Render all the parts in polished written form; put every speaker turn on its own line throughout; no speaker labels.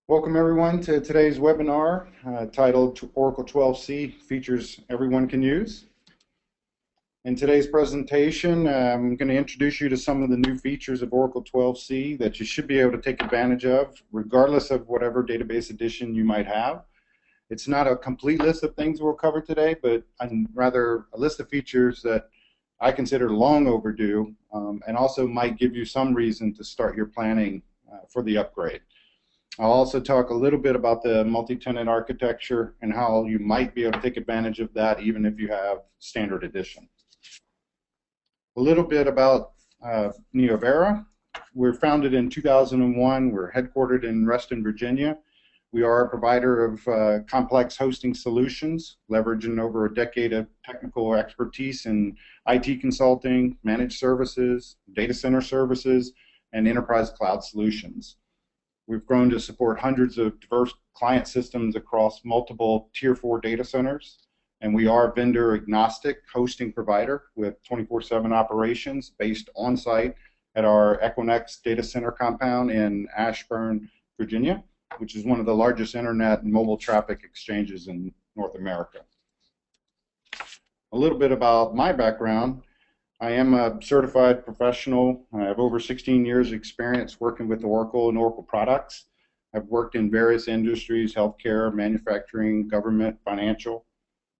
Welcome everyone to today's webinar titled Oracle 12c Features Everyone Can Use. In today's presentation, I'm going to introduce you to some of the new features of Oracle 12c that you should be able to take advantage of regardless of whatever database edition you might have. It's not a complete list of things we'll cover today, but rather a list of features that I consider long overdue and also might give you some reason to start your planning for the upgrade. I'll also talk a little bit about the multi-tenant architecture and how you might be able to take advantage of that even if you have standard edition. A little bit about Neovera. We're founded in 2001. We're headquartered in Reston, Virginia. We are a provider of complex hosting solutions, leveraging over a decade of technical expertise in IT consulting, managed services, data center services, and enterprise cloud solutions. We've grown to support hundreds of diverse client systems across multiple Tier 4 data centers, and we are a vendor agnostic hosting provider with 24/7 operations based on-site at our Equinix data center compound in Ashburn, Virginia, which is one of the largest internet and mobile traffic exchanges in North America. A little bit about my background. I am a certified professional. I have over 16 years experience working with Oracle and Oracle products. I've worked in various industries, healthcare, manufacturing, government, financial.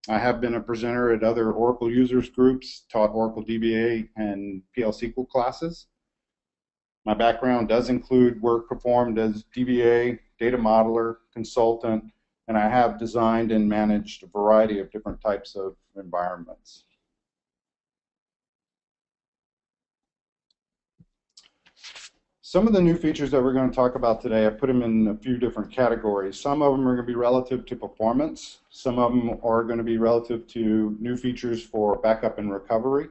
I have been a presenter at other Oracle users groups, taught Oracle DBA and PL SQL classes. My background does include work performed as DBA, data modeler, consultant, and I have designed and managed a variety of different types of environments. Some of the new features that we're going to talk about today, I put them in a few different categories. Some of them are going to be relative to performance. Some of them are going to be relative to new features for backup and recovery.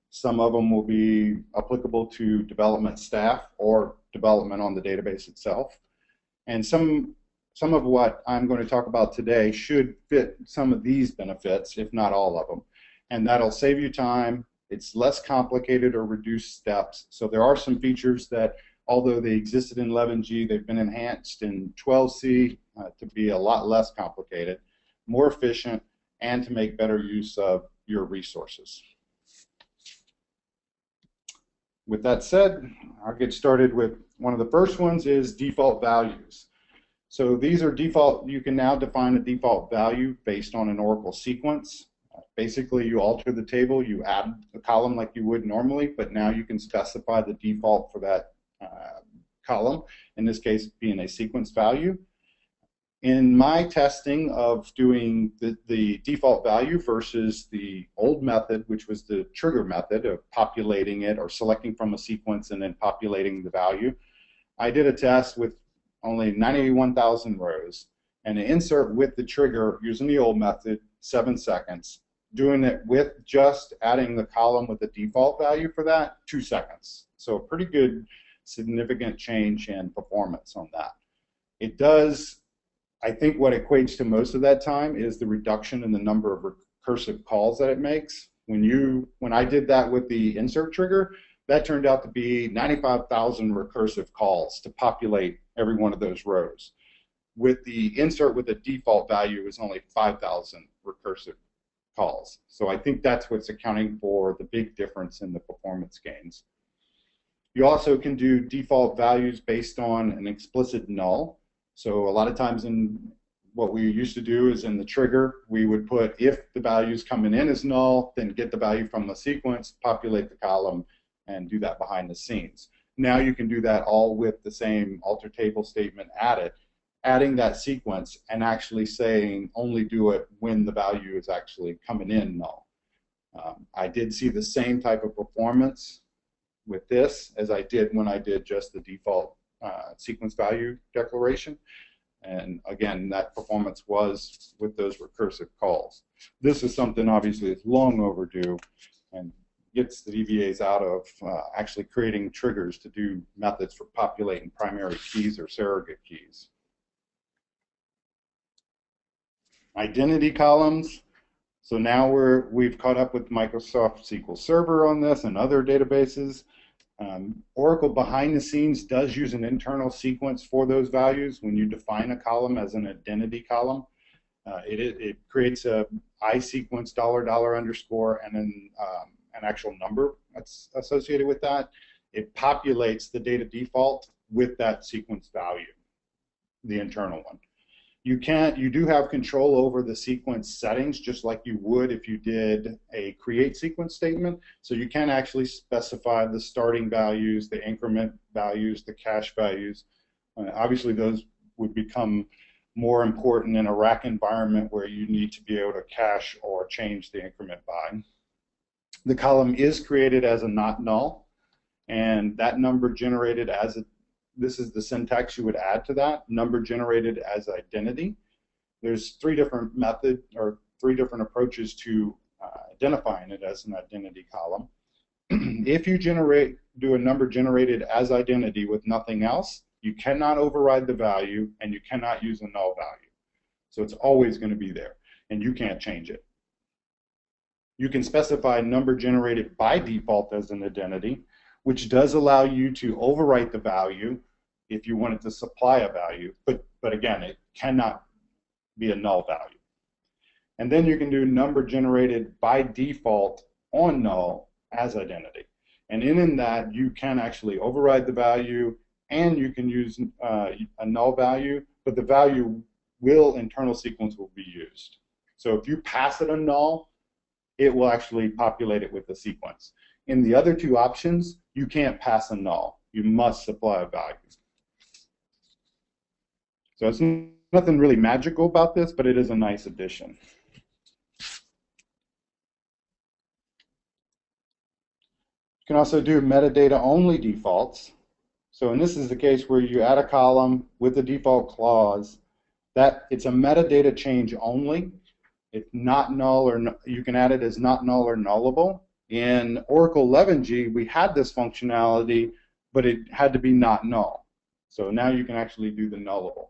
Some of them will be applicable to development staff or development on the database itself. And some of what I'm going to talk about today should fit some of these benefits, if not all of them. And that'll save you time. It's less complicated or reduced steps. So there are some features that, although they existed in 11G, they've been enhanced in 12C to be a lot less complicated, more efficient, and to make better use of your resources. With that said, I'll get started with one of the first ones is default values. So these are default. You can now define a default value based on an Oracle sequence. Basically, you alter the table, you add a column like you would normally, but now you can specify the default for that column, in this case being a sequence value. In my testing of doing the default value versus the old method, which was the trigger method of populating it or selecting from a sequence and then populating the value, I did a test with only 91,000 rows and an insert with the trigger using the old method, 7 seconds. Doing it with just adding the column with the default value for that, 2 seconds. So a pretty good significant change in performance on that. It does, I think what equates to most of that time is the reduction in the number of recursive calls that it makes. When I did that with the insert trigger, that turned out to be 95,000 recursive calls to populate every one of those rows. With the insert with the default value is only 5,000 recursive calls. So I think that's what's accounting for the big difference in the performance gains. You also can do default values based on an explicit null. So a lot of times in what we used to do is in the trigger, we would put if the value's coming in as null, then get the value from the sequence, populate the column, and do that behind the scenes. Now you can do that all with the same alter table statement added, adding that sequence and actually saying only do it when the value is actually coming in null. I did see the same type of performance with this as I did when I did just the default sequence value declaration. And again, that performance was with those recursive calls. This is something obviously that's long overdue and gets the DBAs out of actually creating triggers to do methods for populating primary keys or surrogate keys. Identity columns. So now we've caught up with Microsoft SQL Server on this and other databases. Oracle behind the scenes does use an internal sequence for those values. When you define a column as an identity column, it creates a I sequence $$ and then an actual number that's associated with that. It populates the data default with that sequence value, the internal one. You do have control over the sequence settings just like you would if you did a create sequence statement. So you can actually specify the starting values, the increment values, the cache values. Obviously those would become more important in a rack environment where you need to be able to cache or change the increment by. The column is created as a not null, and that number generated as a, this is the syntax you would add to that, number generated as identity. There's three different methods or three different approaches to identifying it as an identity column. If you do a number generated as identity with nothing else, you cannot override the value and you cannot use a null value. So it's always going to be there and you can't change it. You can specify number generated by default as an identity, which does allow you to overwrite the value if you wanted to supply a value, but again, it cannot be a null value. And then you can do number generated by default on null as identity. And in that, you can actually override the value and you can use a null value, but the value internal sequence will be used. So if you pass it a null, it will actually populate it with the sequence. In the other two options, you can't pass a null. You must supply a value. So it's nothing really magical about this, but it is a nice addition. You can also do metadata only defaults. So, and this is the case where you add a column with a default clause that it's a metadata change only. It's not null, or you can add it as not null or nullable. In Oracle 11g, we had this functionality, but it had to be not null. So now you can actually do the nullable.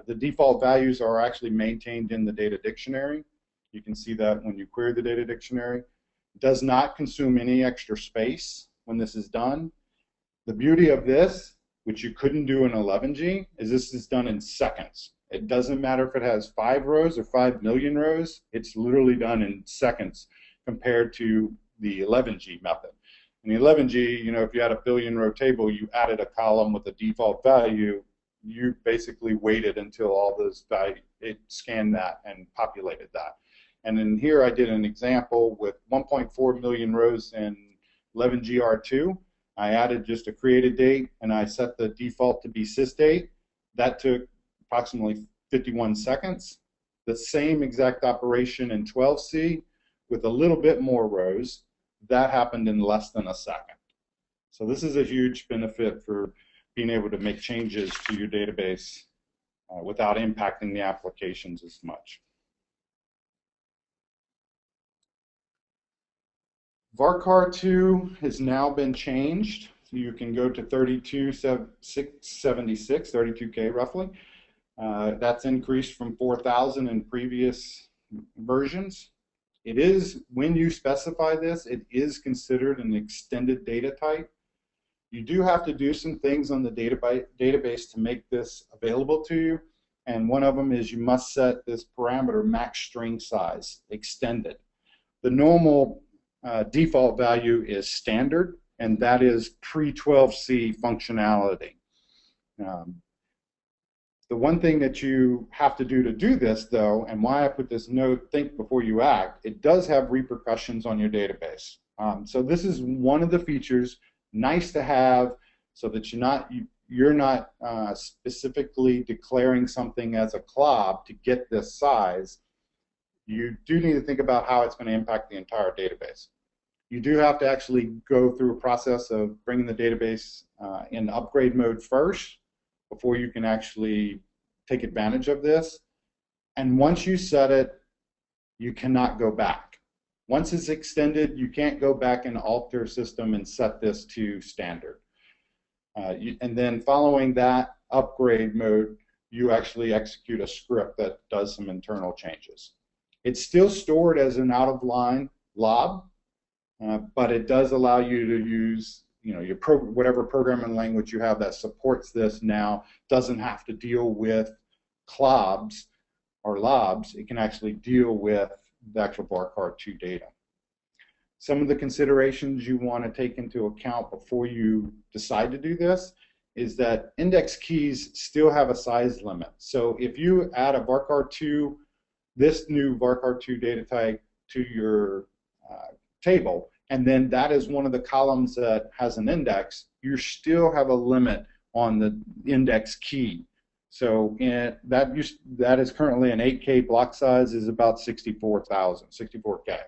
The default values are actually maintained in the data dictionary. You can see that when you query the data dictionary. It does not consume any extra space when this is done. The beauty of this, which you couldn't do in 11g, is this is done in seconds. It doesn't matter if it has 5 rows or 5 million rows. It's literally done in seconds compared to the 11g method. In the 11g, you know, if you had a billion row table, you added a column with a default value, you basically waited until all those values, it scanned that and populated that. And in here I did an example with 1.4 million rows in 11gr2. I added just a created date and I set the default to be sysdate. That took approximately 51 seconds. The same exact operation in 12c with a little bit more rows, that happened in less than a second. So this is a huge benefit for being able to make changes to your database without impacting the applications as much. varchar2 has now been changed. So you can go to 3276, 32K roughly. That's increased from 4,000 in previous versions. It is, when you specify this, it is considered an extended data type. You do have to do some things on the database to make this available to you, and one of them is you must set this parameter max string size extended. The normal default value is standard, and that is pre-12c functionality. The one thing that you have to do this, though, and why I put this note, think before you act, it does have repercussions on your database. So this is one of the features, nice to have, so that you're not specifically declaring something as a clob to get this size. You do need to think about how it's going to impact the entire database. You do have to actually go through a process of bringing the database in upgrade mode first before you can actually take advantage of this. And once you set it, you cannot go back. Once it's extended, you can't go back and alter system and set this to standard. And then following that upgrade mode, you actually execute a script that does some internal changes. It's still stored as an out-of-line lob, but it does allow you to use whatever programming language you have that supports this now doesn't have to deal with CLOBs or LOBs. It can actually deal with the actual VARCHAR2 data. Some of the considerations you want to take into account before you decide to do this is that index keys still have a size limit. So if you add a VARCHAR2, this new VARCHAR2 data type to your table, and then that is one of the columns that has an index, you still have a limit on the index key. So that is currently an 8K block size is about 64K.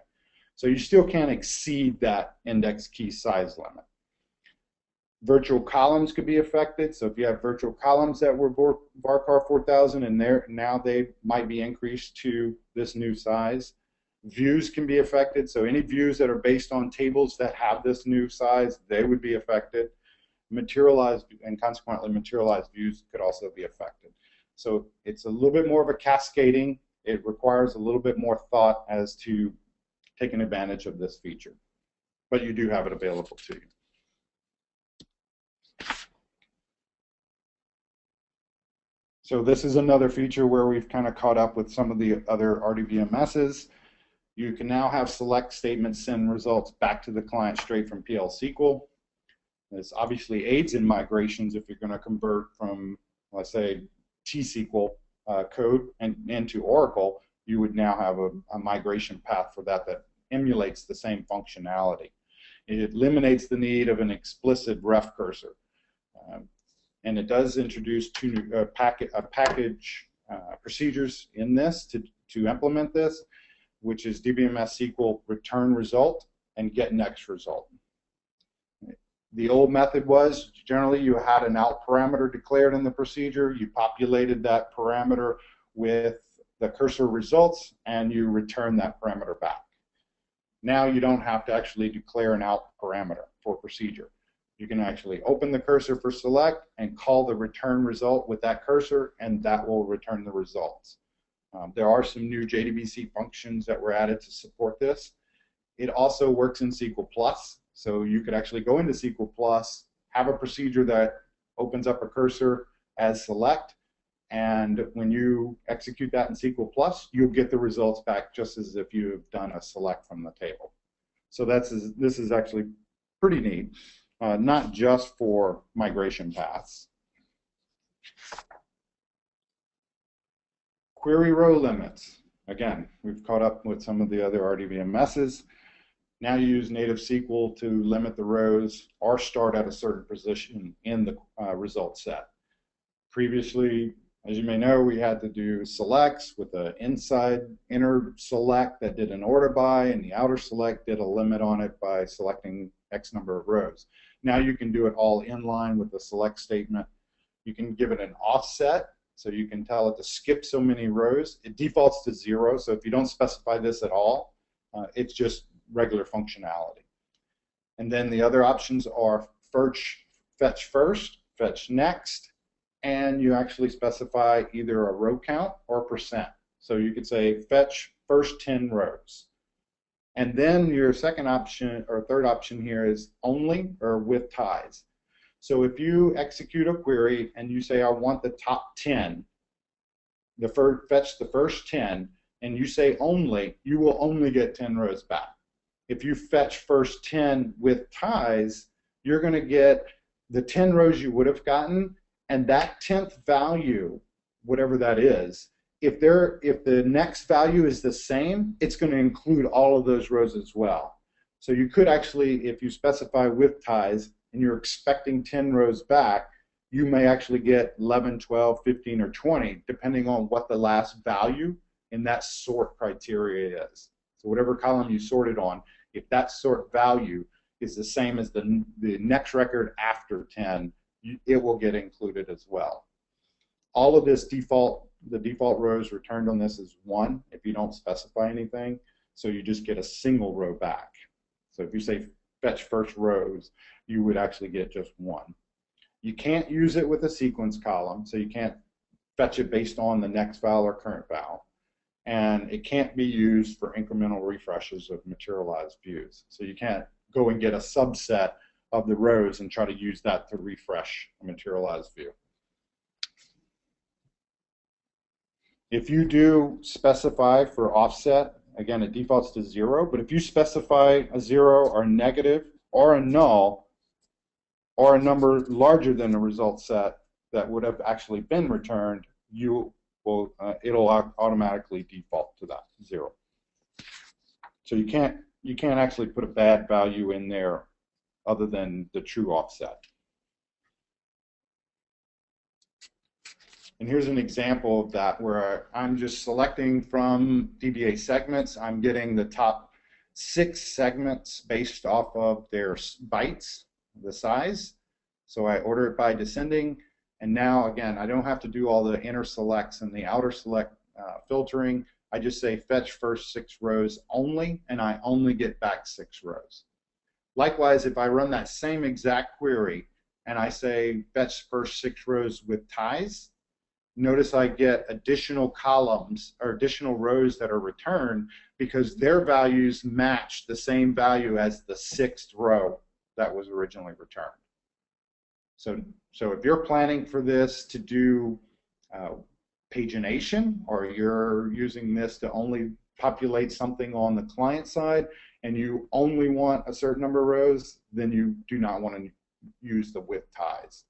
So you still can't exceed that index key size limit. Virtual columns could be affected. So if you have virtual columns that were VARCHAR 4000 and now they might be increased to this new size. Views can be affected. So any views that are based on tables that have this new size, they would be affected. Materialized and consequently materialized views could also be affected. So it's a little bit more of a cascading. It requires a little bit more thought as to taking advantage of this feature, but you do have it available to you. So this is another feature where we've kind of caught up with some of the other RDBMSs. You can now have select statements send results back to the client straight from PL SQL. This obviously aids in migrations if you're going to convert from, let's say, T-SQL code into Oracle. You would now have a migration path for that emulates the same functionality. It eliminates the need of an explicit ref cursor. And it does introduce package procedures in this to implement this, which is DBMS SQL return result and get next result. The old method was generally you had an out parameter declared in the procedure, you populated that parameter with the cursor results, and you return that parameter back. Now you don't have to actually declare an out parameter for procedure. You can actually open the cursor for select and call the return result with that cursor, and that will return the results. There are some new JDBC functions that were added to support this. It also works in SQL+, so you could actually go into SQL+, have a procedure that opens up a cursor as select, and when you execute that in SQL+, you'll get the results back just as if you've done a select from the table. So this is actually pretty neat, not just for migration paths. Query row limits. Again, we've caught up with some of the other RDBMSs. Now you use native SQL to limit the rows or start at a certain position in the result set. Previously, as you may know, we had to do selects with an inner select that did an order by, and the outer select did a limit on it by selecting X number of rows. Now you can do it all inline with the select statement. You can give it an offset, so you can tell it to skip so many rows. It defaults to 0, so if you don't specify this at all, it's just regular functionality. And then the other options are fetch first, fetch next, and you actually specify either a row count or %. So you could say fetch first 10 rows. And then your second option or third option here is only or with ties. So if you execute a query and you say I want the top 10, fetch the first 10, and you say only, you will only get 10 rows back. If you fetch first 10 with ties, you're going to get the 10 rows you would have gotten, and that 10th value, whatever that is, if the next value is the same, it's going to include all of those rows as well. So you could actually, if you specify with ties and you're expecting 10 rows back, you may actually get 11, 12, 15, or 20, depending on what the last value in that sort criteria is. So whatever column you sorted on, if that sort value is the same as the next record after 10, it will get included as well. All of this the default rows returned on this is 1 if you don't specify anything, so you just get a single row back. So if you say fetch first rows, you would actually get just 1. You can't use it with a sequence column, so you can't fetch it based on the next val or current val. And it can't be used for incremental refreshes of materialized views. So you can't go and get a subset of the rows and try to use that to refresh a materialized view. If you do specify for offset, again, it defaults to 0, but if you specify a 0 or negative or a null or a number larger than the result set that would have actually been returned, it'll automatically default to that 0. So you can't actually put a bad value in there other than the true offset. And here's an example of that where I'm just selecting from DBA segments. I'm getting the top 6 segments based off of their bytes, the size. So I order it by descending. And now, again, I don't have to do all the inner selects and the outer select filtering. I just say fetch first 6 rows only, and I only get back 6 rows. Likewise, if I run that same exact query and I say fetch first 6 rows with ties, notice I get additional columns or additional rows that are returned because their values match the same value as the 6th row that was originally returned. So if you're planning for this to do pagination, or you're using this to only populate something on the client side and you only want a certain number of rows, then you do not want to use the with ties.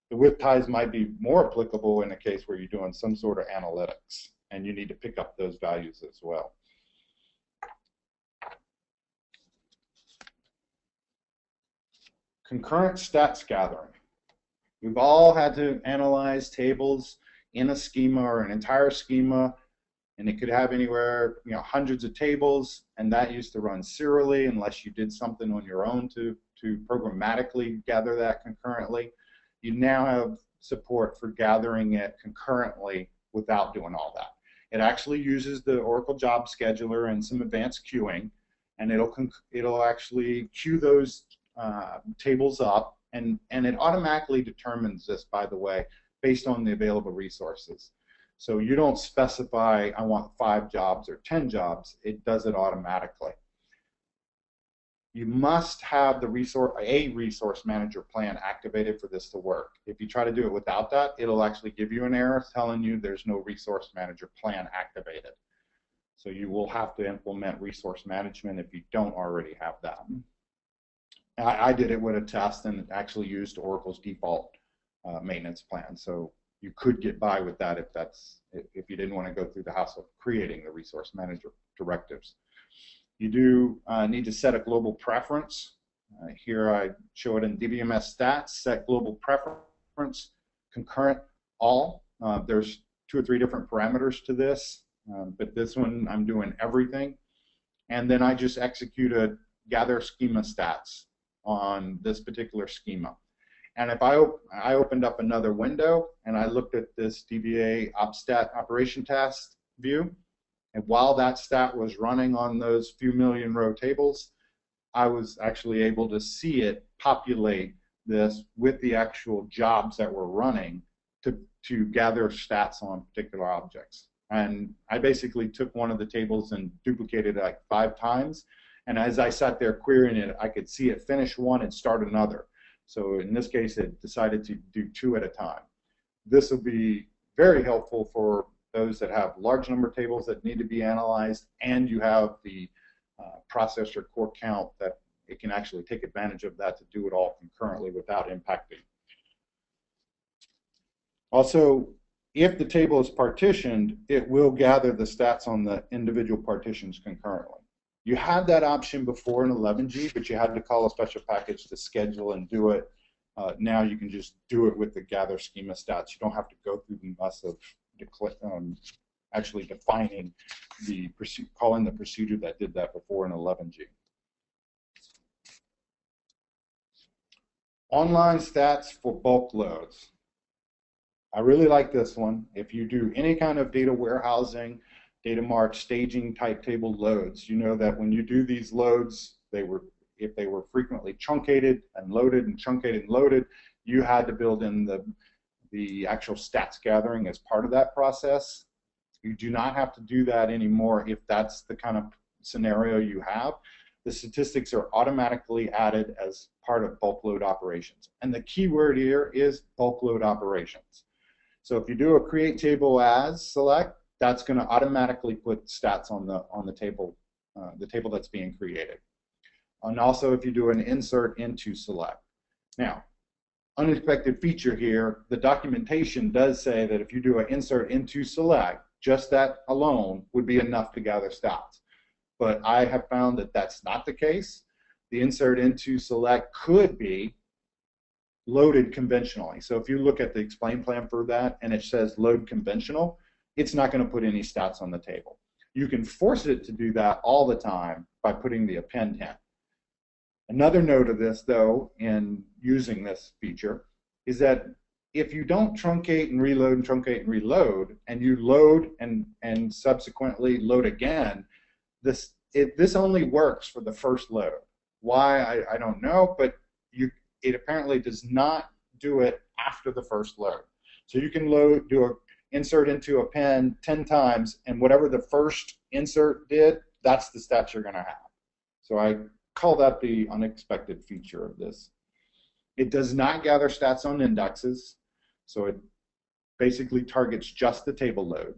The with ties might be more applicable in a case where you're doing some sort of analytics and you need to pick up those values as well. Concurrent stats gathering. We've all had to analyze tables in a schema or an entire schema, and it could have anywhere, hundreds of tables, and that used to run serially unless you did something on your own to programmatically gather that concurrently. You now have support for gathering it concurrently without doing all that. It actually uses the Oracle Job Scheduler and some advanced queuing, and it'll actually queue those tables up, and it automatically determines this, by the way, based on the available resources. So you don't specify, I want 5 jobs or 10 jobs. It does it automatically. You must have a resource manager plan activated for this to work. If you try to do it without that, it'll actually give you an error telling you there's no resource manager plan activated. So you will have to implement resource management if you don't already have that. I did it with a test and actually used Oracle's default maintenance plan. So you could get by with that if you didn't want to go through the hassle of creating the resource manager directives. You do need to set a global preference. Here I show it in DBMS stats, set global preference, concurrent, all. There's 2 or 3 different parameters to this, but this one I'm doing everything. And then I just execute a gather schema stats on this particular schema. And if I opened up another window and I looked at this DBA opstat operation task view, and while that stat was running on those few million row tables, I was actually able to see it populate this with the actual jobs that were running to gather stats on particular objects. And I basically took one of the tables and duplicated it like 5 times. And as I sat there querying it, I could see it finish one and start another. So in this case, it decided to do 2 at a time. This will be very helpful for those that have large number of tables that need to be analyzed, and you have the processor core count that it can actually take advantage of that to do it all concurrently without impacting. Also, if the table is partitioned, it will gather the stats on the individual partitions concurrently. You had that option before in 11G, but you had to call a special package to schedule and do it. Now you can just do it with the gather schema stats. You don't have to go through the mess of actually defining calling the procedure that did that before in 11G. Online stats for bulk loads. I really like this one. If you do any kind of data warehousing, data mart, staging type table loads, you know that when you do these loads, if they were frequently truncated and loaded and truncated and loaded, you had to build in the actual stats gathering as part of that process. You do not have to do that anymore if that's the kind of scenario you have. the statistics are automatically added as part of bulk load operations. And the key word here is bulk load operations. So if you do a create table as select, that's going to automatically put stats on the table that's being created. And also if you do an insert into select. Now, unexpected feature here, the documentation does say that if you do an insert into select, just that alone would be enough to gather stats. But I have found that that's not the case. The insert into select could be loaded conventionally. So if you look at the explain plan for that and it says load conventional, it's not going to put any stats on the table. You can force it to do that all the time by putting the append in. Another note of this, though, in using this feature is that if you don't truncate and reload, and you load and subsequently load again, this only works for the first load. Why, I don't know, but it apparently does not do it after the first load. So you can do an insert into append 10 times, and whatever the first insert did, that's the stats you're going to have. So I call that the unexpected feature of this. It does not gather stats on indexes, so it basically targets just the table load.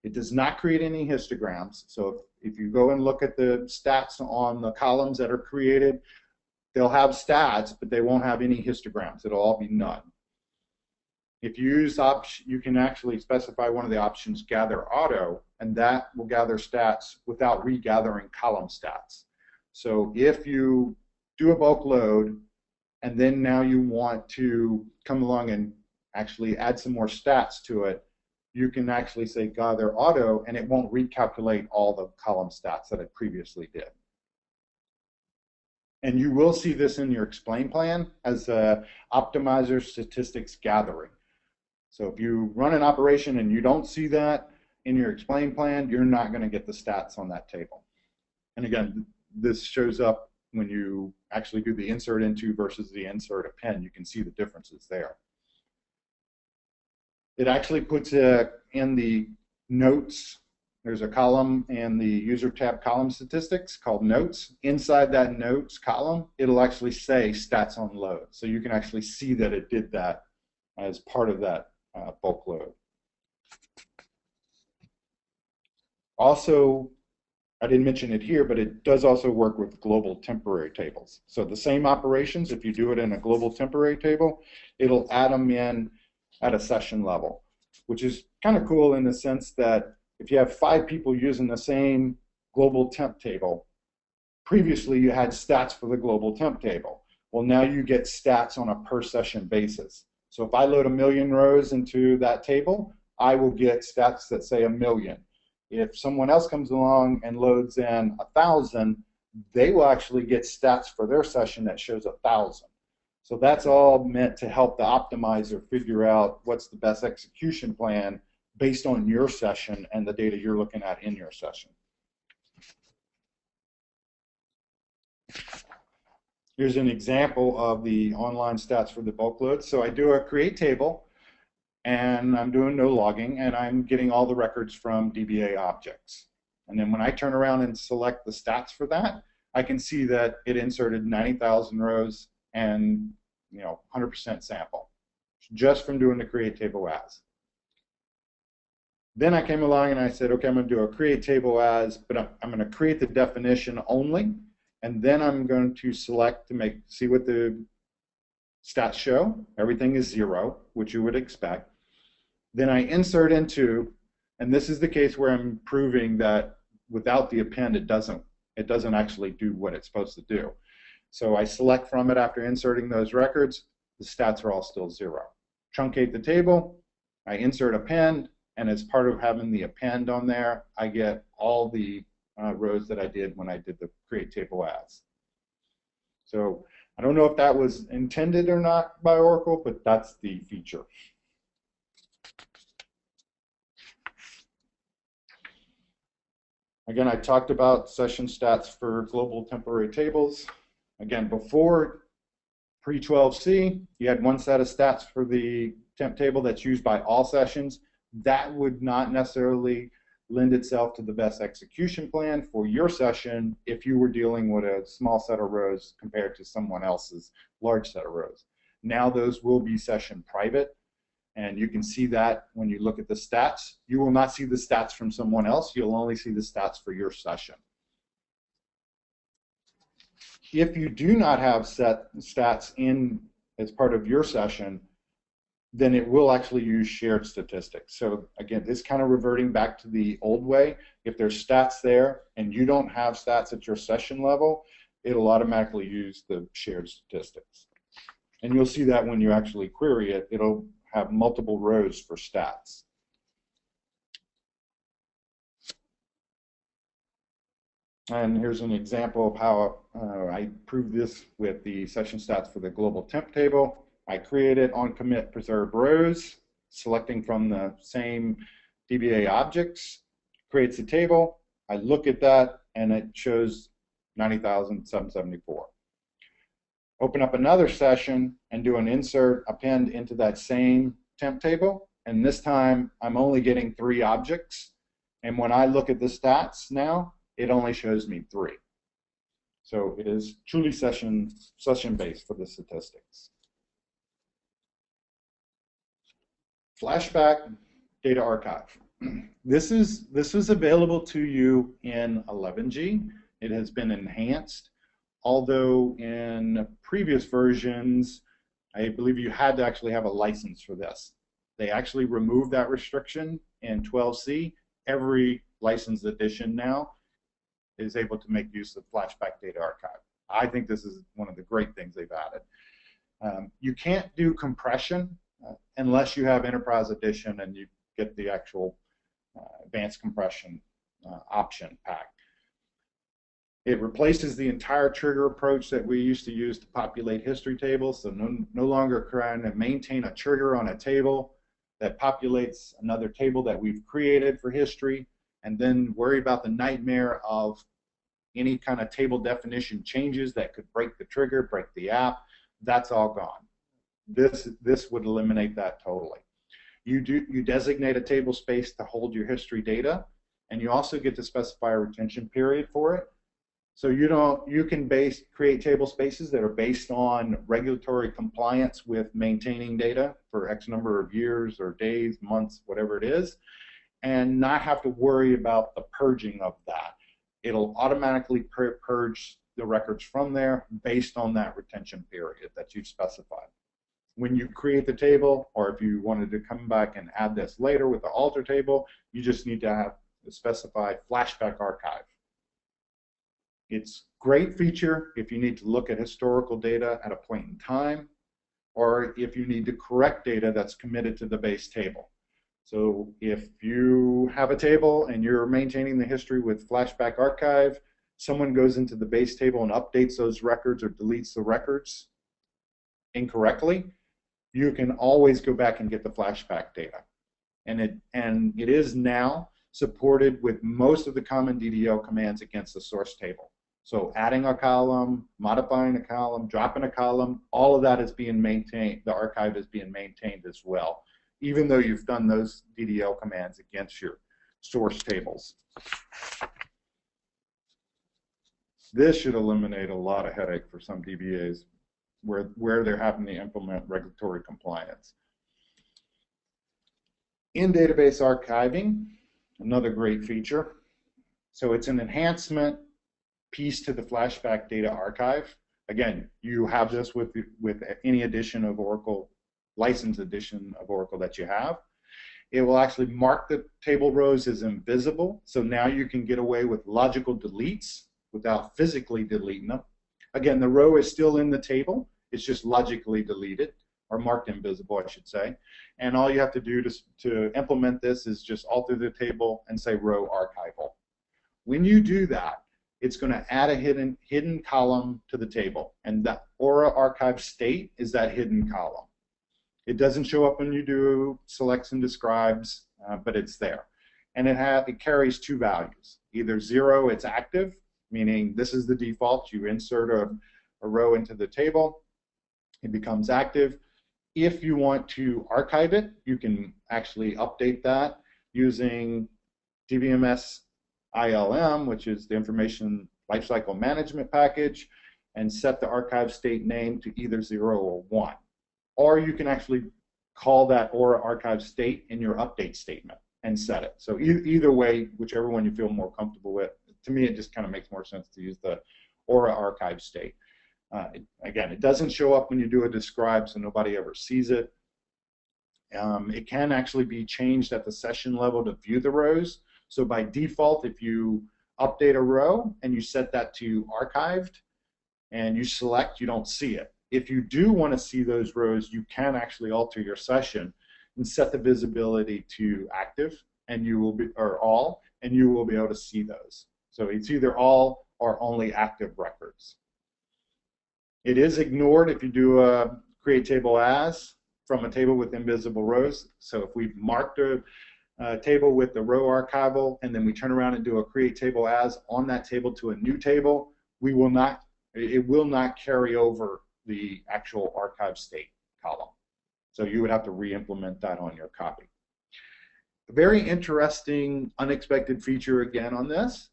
It does not create any histograms, so if you go and look at the stats on the columns that are created, they'll have stats, but they won't have any histograms. It'll all be none. If you use you can actually specify one of the options, gather auto, and that will gather stats without regathering column stats. So if you do a bulk load, and then now you want to come along and actually add some more stats to it, you can actually say gather auto, and it won't recalculate all the column stats that it previously did. And you will see this in your explain plan as optimizer statistics gathering. So if you run an operation and you don't see that in your explain plan, you're not going to get the stats on that table. And again, this shows up when you actually do the insert into versus the insert append. You can see the differences there. It actually puts in the notes. There's a column in the user tab column statistics called notes. Inside that notes column, it'll actually say stats on load. So you can actually see that it did that as part of that bulk load. Also, I didn't mention it here, but it does also work with global temporary tables. So the same operations, if you do it in a global temporary table, it'll add them in at a session level, which is kind of cool in the sense that if you have 5 people using the same global temp table, previously you had stats for the global temp table. Well, now you get stats on a per session basis. So if I load 1,000,000 rows into that table, I will get stats that say 1,000,000. If someone else comes along and loads in 1,000, they will actually get stats for their session that shows 1,000. So that's all meant to help the optimizer figure out what's the best execution plan based on your session and the data you're looking at in your session. Here's an example of the online stats for the bulk load. So I do a create table, and I'm doing no logging, and I'm getting all the records from DBA objects. And then when I turn around and select the stats for that, I can see that it inserted 90,000 rows and 100% sample, just from doing the create table as. Then I came along and I said, okay, I'm going to do a create table as, but I'm going to create the definition only, and then I'm going to select to see what the stats show. Everything is 0, which you would expect. Then I insert into, and this is the case where I'm proving that without the append, it doesn't actually do what it's supposed to do. So I select from it after inserting those records. The stats are all still 0. Truncate the table. I insert append, and as part of having the append on there, I get all the rows that I did when I did the create table as. So I don't know if that was intended or not by Oracle, but that's the feature. Again, I talked about session stats for global temporary tables. Again, before pre-12c, you had one set of stats for the temp table that's used by all sessions. That would not necessarily lend itself to the best execution plan for your session if you were dealing with a small set of rows compared to someone else's large set of rows. Now those will be session private, and you can see that when you look at the stats. You will not see the stats from someone else. You'll only see the stats for your session. If you do not have set stats in as part of your session, then it will actually use shared statistics. So again, this kind of reverting back to the old way. If there's stats there and you don't have stats at your session level, it'll automatically use the shared statistics. And you'll see that when you actually query it, it'll have multiple rows for stats. And here's an example of how I proved this with the session stats for the global temp table. I created on commit preserve rows, selecting from the same DBA objects, creates a table. I look at that, and it shows 90,774. Open up another session and do an insert append into that same temp table, and this time I'm only getting 3 objects, and when I look at the stats now, it only shows me 3. So it is truly session-based for the statistics. Flashback data archive. This is available to you in 11G. It has been enhanced, although in previous versions, I believe you had to actually have a license for this. They actually removed that restriction in 12C. Every licensed edition now is able to make use of Flashback data archive. I think this is one of the great things they've added. You can't do compression unless you have Enterprise Edition and you get the actual advanced compression option pack. It replaces the entire trigger approach that we used to use to populate history tables, so no longer trying to maintain a trigger on a table that populates another table that we've created for history, and then worry about the nightmare of any kind of table definition changes that could break the trigger, break the app. That's all gone. This would eliminate that totally. You designate a table space to hold your history data, and you also get to specify a retention period for it. So you can create table spaces that are based on regulatory compliance with maintaining data for X number of years or days, months, whatever it is, and not have to worry about the purging of that. It'll automatically purge the records from there based on that retention period that you've specified. When you create the table, or if you wanted to come back and add this later with the alter table, you just need to specify Flashback archive. It's a great feature if you need to look at historical data at a point in time, or if you need to correct data that's committed to the base table. So if you have a table and you're maintaining the history with Flashback archive, someone goes into the base table and updates those records or deletes the records incorrectly, you can always go back and get the Flashback data. And it is now supported with most of the common DDL commands against the source table. So adding a column, modifying a column, dropping a column, all of that is being maintained. The archive is being maintained as well, even though you've done those DDL commands against your source tables. This should eliminate a lot of headache for some DBAs where they're having to implement regulatory compliance. In-database archiving, another great feature. So it's an enhancement piece to the Flashback data archive. Again, you have this with any edition of Oracle, licensed edition of Oracle that you have. It will actually mark the table rows as invisible, so now you can get away with logical deletes without physically deleting them. Again, the row is still in the table, it's just logically deleted, or marked invisible, I should say. And all you have to do to implement this is just alter the table and say row archival. When you do that, it's going to add a hidden column to the table, and that Aura archive state is that hidden column. It doesn't show up when you do selects and describes, but it's there. And it carries 2 values. Either 0, it's active, meaning this is the default. You insert a row into the table, it becomes active. If you want to archive it, you can actually update that using DBMS ILM, which is the Information Lifecycle Management Package, and set the archive state name to either 0 or 1. Or you can actually call that Aura archive state in your update statement and set it. So either way, whichever one you feel more comfortable with. To me, it just kind of makes more sense to use the Aura archive state. Again, it doesn't show up when you do a describe, so nobody ever sees it. It can actually be changed at the session level to view the rows. So by default, if you update a row and you set that to archived and you select, you don't see it. If you do want to see those rows, you can actually alter your session and set the visibility to active, and you will be, or all, and you will be able to see those. So it's either all or only active records. It is ignored if you do a create table as from a table with invisible rows. So if we've marked a table with the row archival and then we turn around and do a create table as on that table to a new table, it will not carry over the actual archive state column. So you would have to re-implement that on your copy. A very interesting, unexpected feature again on this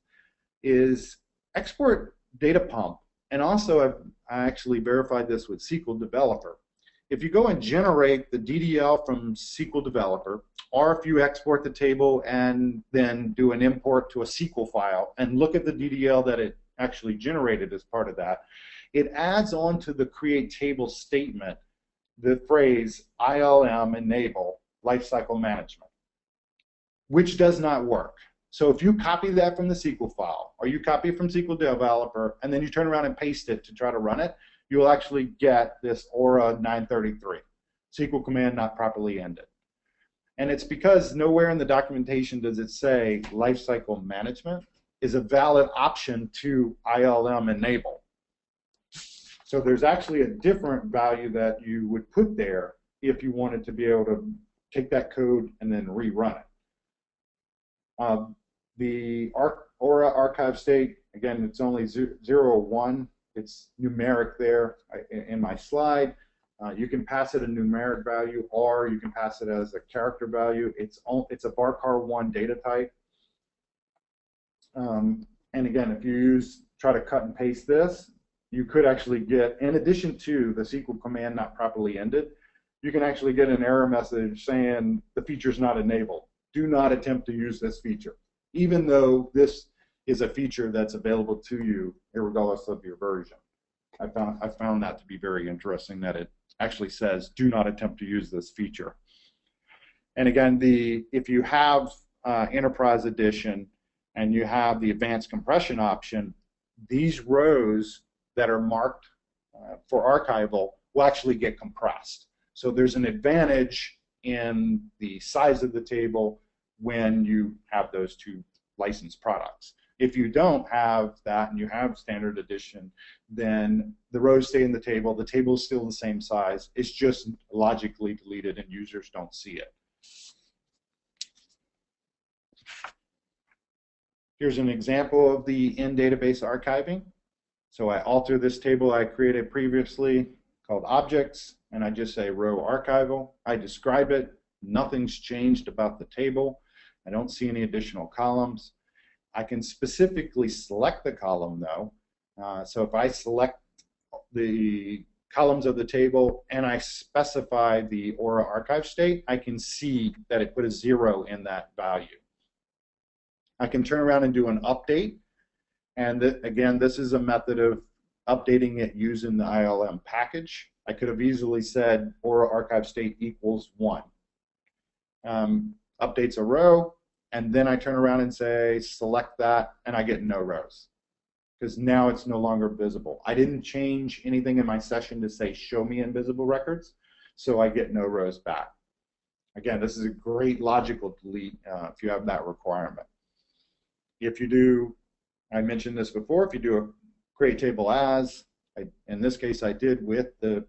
is export data pump. And also I actually verified this with SQL Developer. If you go and generate the DDL from SQL Developer, or if you export the table and then do an import to a SQL file and look at the DDL that it actually generated as part of that, it adds on to the create table statement the phrase ILM enable lifecycle management, which does not work. So if you copy that from the SQL file, or you copy it from SQL Developer, and then you turn around and paste it to try to run it, you will actually get this Aura 933, SQL command not properly ended. And it's because nowhere in the documentation does it say lifecycle management is a valid option to ILM enable. So there's actually a different value that you would put there if you wanted to be able to take that code and then rerun it. The Aura archive state, again, it's only 0 or 1. It's numeric there in my slide. You can pass it a numeric value, or you can pass it as a character value. It's a varchar1 data type. And again, if you try to cut and paste this, you could actually get, in addition to the SQL command not properly ended, you can actually get an error message saying the feature is not enabled. Do not attempt to use this feature, even though this is a feature that's available to you regardless of your version. I found that to be very interesting, that it actually says do not attempt to use this feature. And again, if you have Enterprise Edition and you have the advanced compression option, these rows that are marked for archival will actually get compressed. So there's an advantage in the size of the table when you have those two licensed products. If you don't have that and you have standard edition, then the rows stay in the table is still the same size, it's just logically deleted and users don't see it. Here's an example of the in-database archiving. So I alter this table I created previously called objects, and I just say row archival. I describe it. Nothing's changed about the table. I don't see any additional columns. I can specifically select the column though. So if I select the columns of the table and I specify the Aura archive state, I can see that it put a 0 in that value. I can turn around and do an update. And again, this is a method of updating it using the ILM package. I could have easily said Aura archive state equals 1. Updates a row, and then I turn around and say select that, and I get no rows because now it's no longer visible. I didn't change anything in my session to say show me invisible records, so I get no rows back. Again, this is a great logical delete if you have that requirement. If you do, I mentioned this before, if you do a create table as, in this case I did with the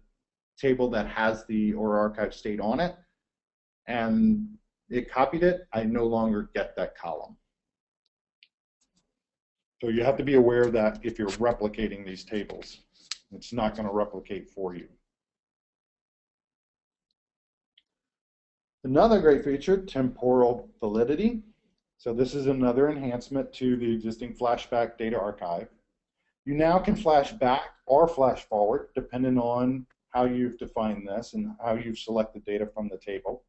table that has the Aura archive state on it, and it copied it, I no longer get that column. So you have to be aware that if you're replicating these tables, it's not going to replicate for you. Another great feature, temporal validity. So this is another enhancement to the existing Flashback data archive. You now can flash back or flash forward, depending on how you've defined this and how you've selected data from the table.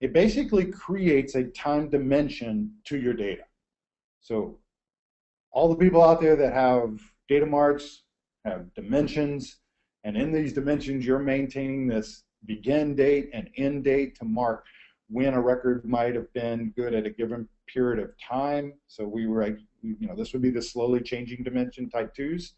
It basically creates a time dimension to your data. So all the people out there that have data marts have dimensions, and in these dimensions you're maintaining this begin date and end date to mark when a record might have been good at a given period of time. So we were, this would be the slowly changing dimension type 2s.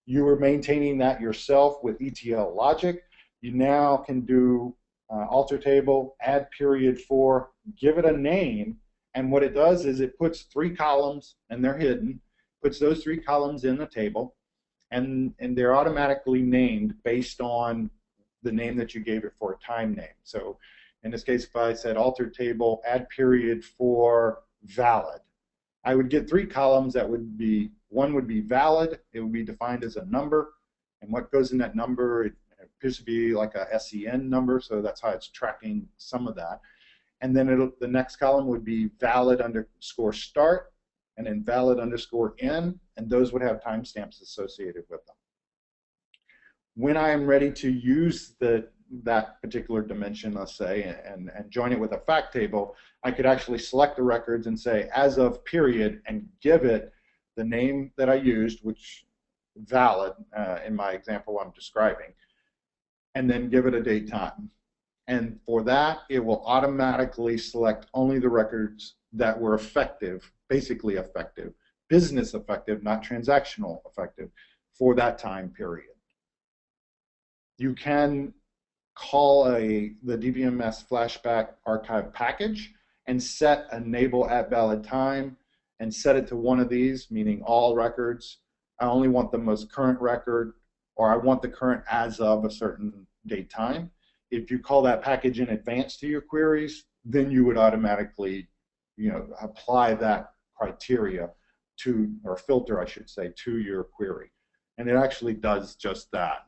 You were maintaining that yourself with ETL logic. You now can do alter table, add period for, give it a name, and what it does is it puts 3 columns, and they're hidden, puts those 3 columns in the table, and they're automatically named based on the name that you gave it for a time name. So in this case, if I said alter table, add period for valid, I would get 3 columns that would be, one would be valid, it would be defined as a number, and what goes in that number, it appears to be like a SEN number, so that's how it's tracking some of that. And then the next column would be valid underscore start, and then valid underscore end, and those would have timestamps associated with them. When I am ready to use that particular dimension, let's say, and join it with a fact table, I could actually select the records and say as of period and give it the name that I used, which valid in my example I'm describing, and then give it a date time. And for that, it will automatically select only the records that were effective, basically effective, business effective, not transactional effective, for that time period. You can call the DBMS Flashback archive package and set enable at valid time and set it to one of these, meaning all records. I only want the most current record, or I want the current as of a certain date time. If you call that package in advance to your queries, then you would automatically, apply that criteria to, or filter, I should say, to your query. And it actually does just that.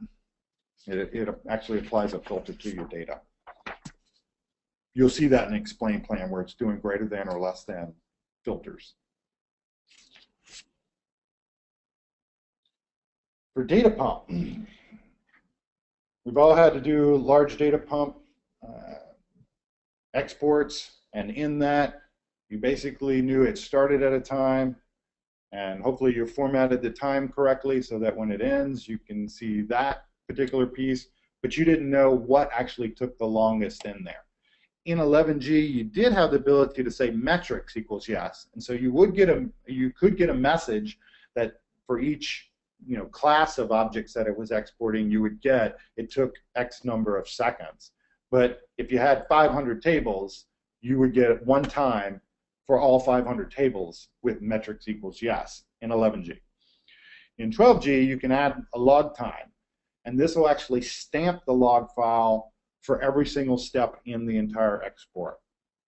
It actually applies a filter to your data. You'll see that in Explain Plan where it's doing greater than or less than filters. For data pump, we've all had to do large data pump exports, and in that, you basically knew it started at a time, and hopefully you formatted the time correctly so that when it ends, you can see that particular piece, but you didn't know what actually took the longest in there. In 11G, you did have the ability to say metrics equals yes, and so you could get a message that for each class of objects that it was exporting, you would get it took X number of seconds. But if you had 500 tables, you would get it one time for all 500 tables with metrics equals yes in 11G. In 12G, you can add a log time, and this will actually stamp the log file for every single step in the entire export.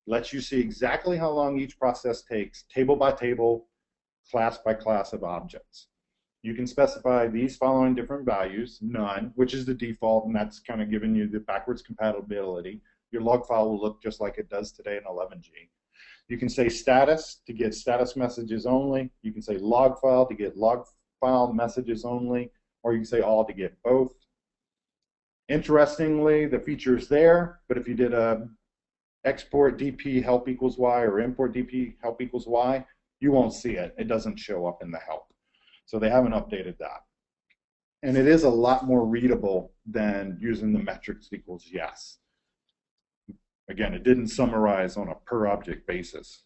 Lets you see exactly how long each process takes, table by table, class by class of objects. You can specify these following different values: none, which is the default, and that's kind of giving you the backwards compatibility. Your log file will look just like it does today in 11G. You can say status to get status messages only. You can say log file to get log file messages only, or you can say all to get both. Interestingly, the feature is there, but if you did a export DP help equals Y or import DP help equals Y, you won't see it. It doesn't show up in the help. So they haven't updated that. And it is a lot more readable than using the metrics equals yes. Again, it didn't summarize on a per object basis.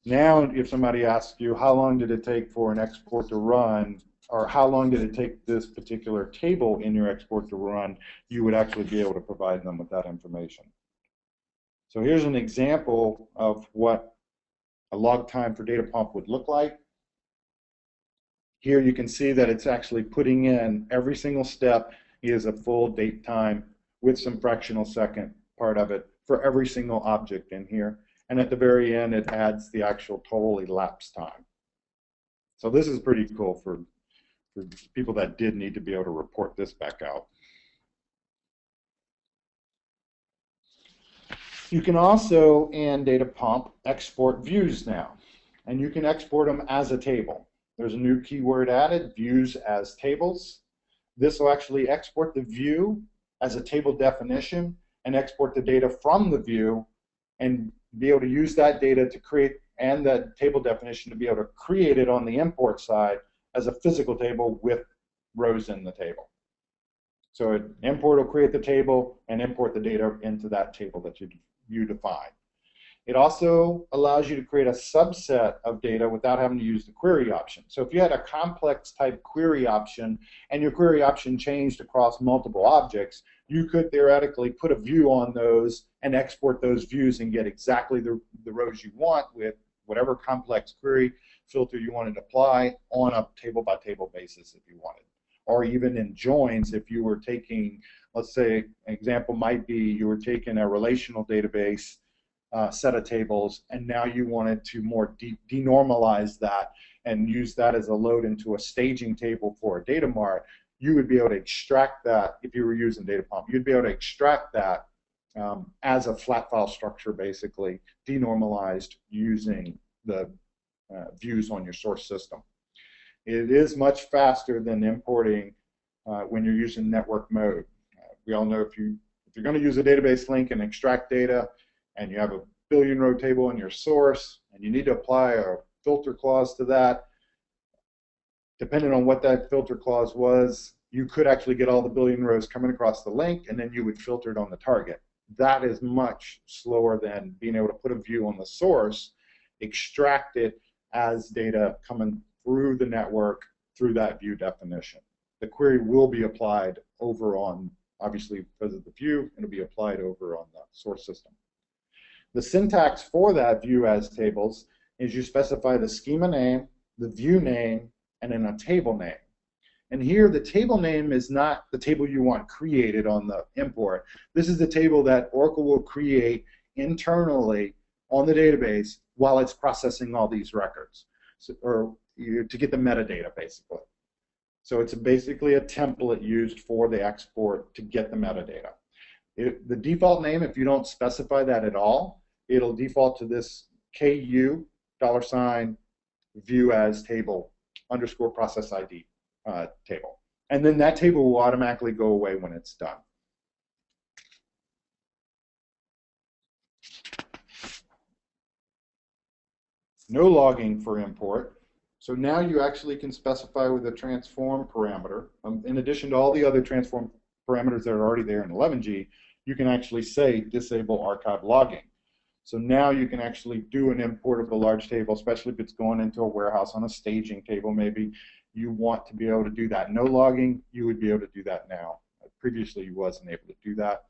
Now, if somebody asks you how long did it take for an export to run, or how long did it take this particular table in your export to run, you would actually be able to provide them with that information. So here's an example of what a log time for data pump would look like. Here you can see that it's actually putting in every single step is a full date time with some fractional second part of it for every single object in here. And at the very end, it adds the actual total elapsed time. So this is pretty cool for people that did need to be able to report this back out. You can also, in Data Pump, export views now, and you can export them as a table. There's a new keyword added, views as tables. This will actually export the view as a table definition and export the data from the view and be able to use that data to create, and that table definition to be able to create it on the import side as a physical table with rows in the table. So import will create the table and import the data into that table that you define. It also allows you to create a subset of data without having to use the query option. So if you had a complex type query option and your query option changed across multiple objects, you could theoretically put a view on those and export those views and get exactly the rows you want with whatever complex query filter you wanted to apply on a table by table basis if you wanted. Or even in joins, if you were taking, let's say an example might be you were taking a relational database set of tables, and now you wanted to more denormalize that and use that as a load into a staging table for a data mart, you would be able to extract that if you were using Data Pump. You'd be able to extract that as a flat file structure, basically, denormalized using the views on your source system. It is much faster than importing when you're using network mode. We all know if you're going to use a database link and extract data, and you have a billion row table in your source, and you need to apply a filter clause to that, depending on what that filter clause was, you could actually get all the billion rows coming across the link, and then you would filter it on the target. That is much slower than being able to put a view on the source, extract it as data coming through the network through that view definition. The query will be applied over on, obviously because of the view, it'll be applied over on the source system. The syntax for that view as tables is you specify the schema name, the view name, and then a table name. And here the table name is not the table you want created on the import. This is the table that Oracle will create internally on the database while it's processing all these records, or to get the metadata, basically. So it's basically a template used for the export to get the metadata. The default name, if you don't specify that at all, it'll default to this KU $view as table _ process ID table. And then that table will automatically go away when it's done. No logging for import. So now you actually can specify with a transform parameter, in addition to all the other transform parameters that are already there in 11G, you can actually say disable archive logging. So now you can actually do an import of a large table, especially if it's going into a warehouse on a staging table maybe. You want to be able to do that. No logging, you would be able to do that now. Previously you wasn't able to do that.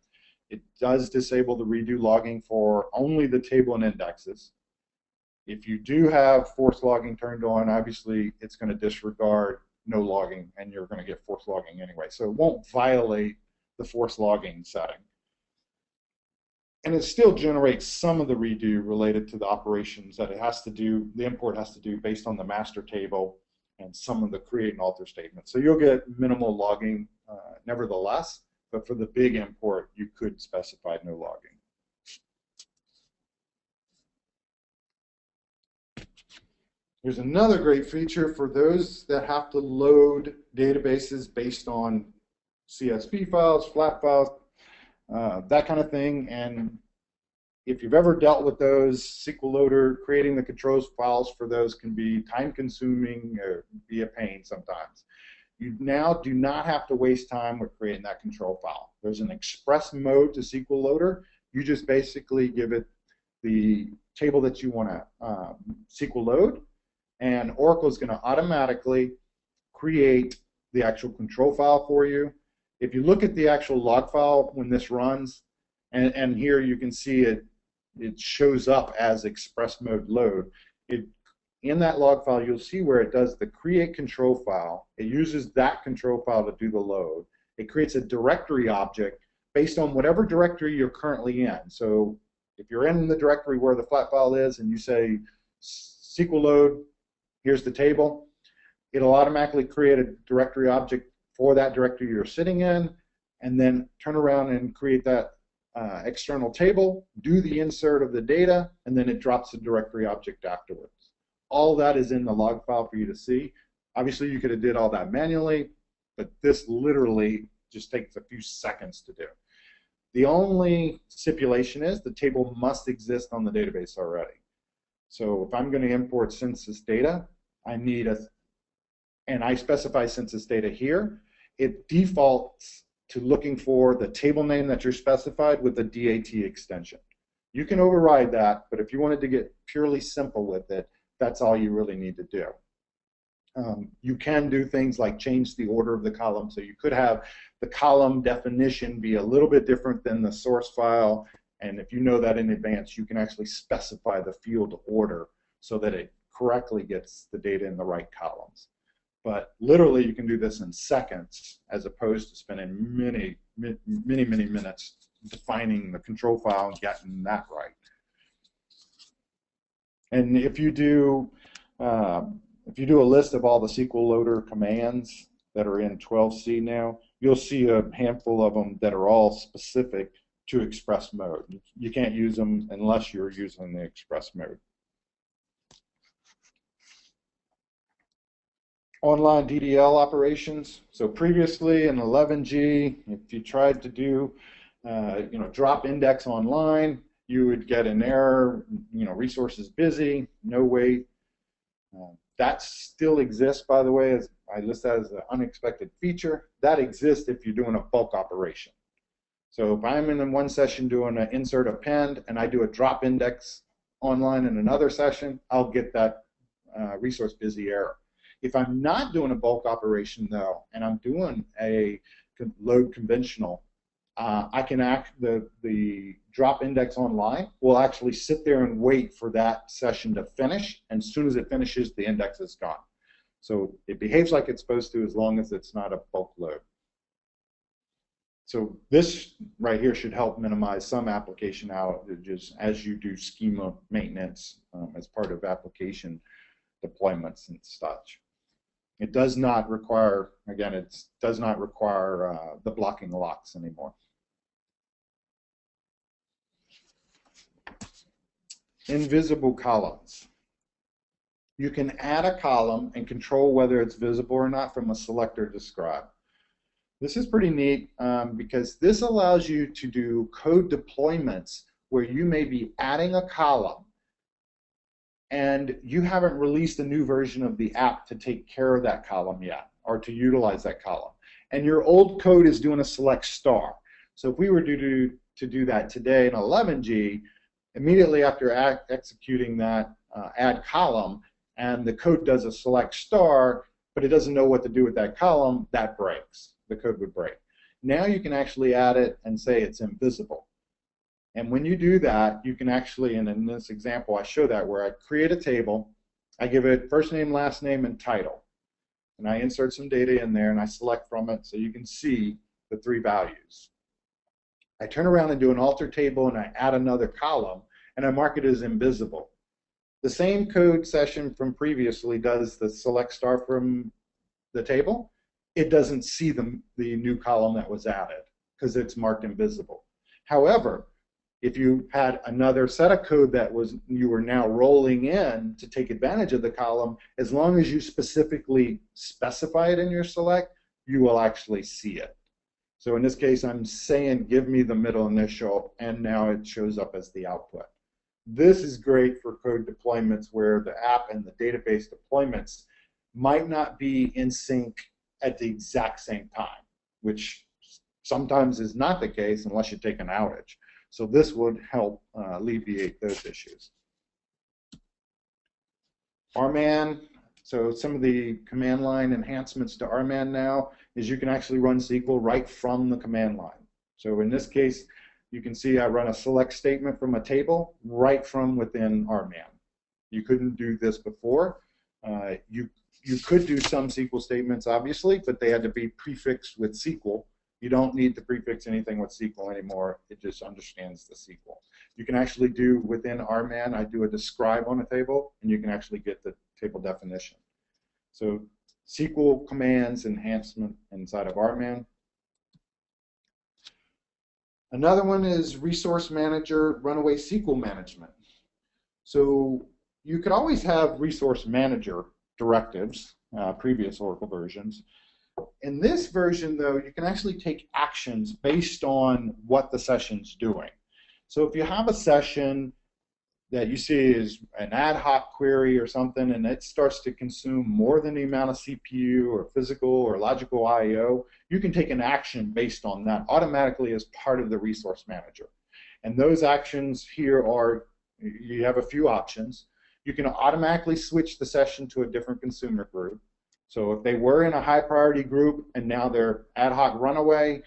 It does disable the redo logging for only the table and indexes. If you do have force logging turned on, obviously it's going to disregard no logging, and you're going to get force logging anyway. So it won't violate the force logging setting. And it still generates some of the redo related to the operations that it has to do, the import has to do based on the master table and some of the create and alter statements. So you'll get minimal logging nevertheless, but for the big import, you could specify no logging. Here's another great feature for those that have to load databases based on CSV files, flat files, that kind of thing. And if you've ever dealt with those, SQL Loader, creating the controls files for those can be time-consuming or be a pain sometimes. You now do not have to waste time with creating that control file. There's an express mode to SQL Loader. You just basically give it the table that you want to SQL load, and Oracle is going to automatically create the actual control file for you. If you look at the actual log file when this runs, and here you can see it shows up as express mode load. In that log file, you'll see where it does the create control file. It uses that control file to do the load. It creates a directory object based on whatever directory you're currently in. So if you're in the directory where the flat file is and you say SQL load, here's the table, it'll automatically create a directory object for that directory you're sitting in, and then turn around and create that external table, do the insert of the data, and then it drops the directory object afterwards. All that is in the log file for you to see. Obviously, you could have did all that manually, but this literally just takes a few seconds to do. The only stipulation is the table must exist on the database already. So if I'm going to import census data, I need and I specify census data here, it defaults to looking for the table name that you're specified with the DAT extension. You can override that, but if you wanted to get purely simple with it, that's all you really need to do. You can do things like change the order of the column, so you could have the column definition be a little bit different than the source file, and if you know that in advance, you can actually specify the field order so that it correctly gets the data in the right columns. But literally, you can do this in seconds as opposed to spending many minutes defining the control file and getting that right. And if you do a list of all the SQL loader commands that are in 12C now, you'll see a handful of them that are all specific to express mode. You can't use them unless you're using the express mode. Online DDL operations. So previously in 11G, if you tried to do drop index online, you would get an error, resources busy, no wait. That still exists, by the way, as I list that as an unexpected feature. That exists if you're doing a bulk operation. So if I'm in one session doing an insert append and I do a drop index online in another session, I'll get that resource busy error. If I'm not doing a bulk operation, though, and I'm doing a load conventional, I can the drop index online will actually sit there and wait for that session to finish, and as soon as it finishes, the index is gone. So it behaves like it's supposed to as long as it's not a bulk load. So this right here should help minimize some application outages as you do schema maintenance as part of application deployments and such. It does not require, again, it does not require the blocking locks anymore. Invisible columns. You can add a column and control whether it's visible or not from a selector describe. This is pretty neat because this allows you to do code deployments where you may be adding a column and you haven't released a new version of the app to take care of that column yet or to utilize that column. And your old code is doing a select star. So if we were to do that today in 11G, immediately after executing that add column, and the code does a select star, but it doesn't know what to do with that column, that breaks. The code would break. Now you can actually add it and say it's invisible. And when you do that, you can actually, and in this example I show that where I create a table, I give it first name, last name, and title. And I insert some data in there and I select from it so you can see the three values. I turn around and do an alter table and I add another column and I mark it as invisible. The same code session from previously does the select star from the table. It doesn't see the new column that was added because it's marked invisible. However, if you had another set of code that you were now rolling in to take advantage of the column, as long as you specifically specify it in your select, you will actually see it. So in this case, I'm saying give me the middle initial, and now it shows up as the output. This is great for code deployments where the app and the database deployments might not be in sync at the exact same time, which sometimes is not the case unless you take an outage. So this would help alleviate those issues. RMAN, so some of the command line enhancements to RMAN now is you can actually run SQL right from the command line. So in this case, you can see I run a select statement from a table right from within RMAN. You couldn't do this before. You could do some SQL statements, obviously, but they had to be prefixed with SQL. You don't need to prefix anything with SQL anymore. It just understands the SQL. You can actually do within RMAN, I do a describe on a table, and you can actually get the table definition. So SQL commands enhancement inside of RMAN. Another one is Resource Manager Runaway SQL Management. So you could always have Resource Manager directives, previous Oracle versions. In this version, though, you can actually take actions based on what the session's doing. So if you have a session that you see is an ad hoc query or something, and it starts to consume more than the amount of CPU or physical or logical I/O, you can take an action based on that automatically as part of the Resource Manager. And those actions here are, you have a few options. You can automatically switch the session to a different consumer group. So if they were in a high priority group and now they're ad hoc runaway,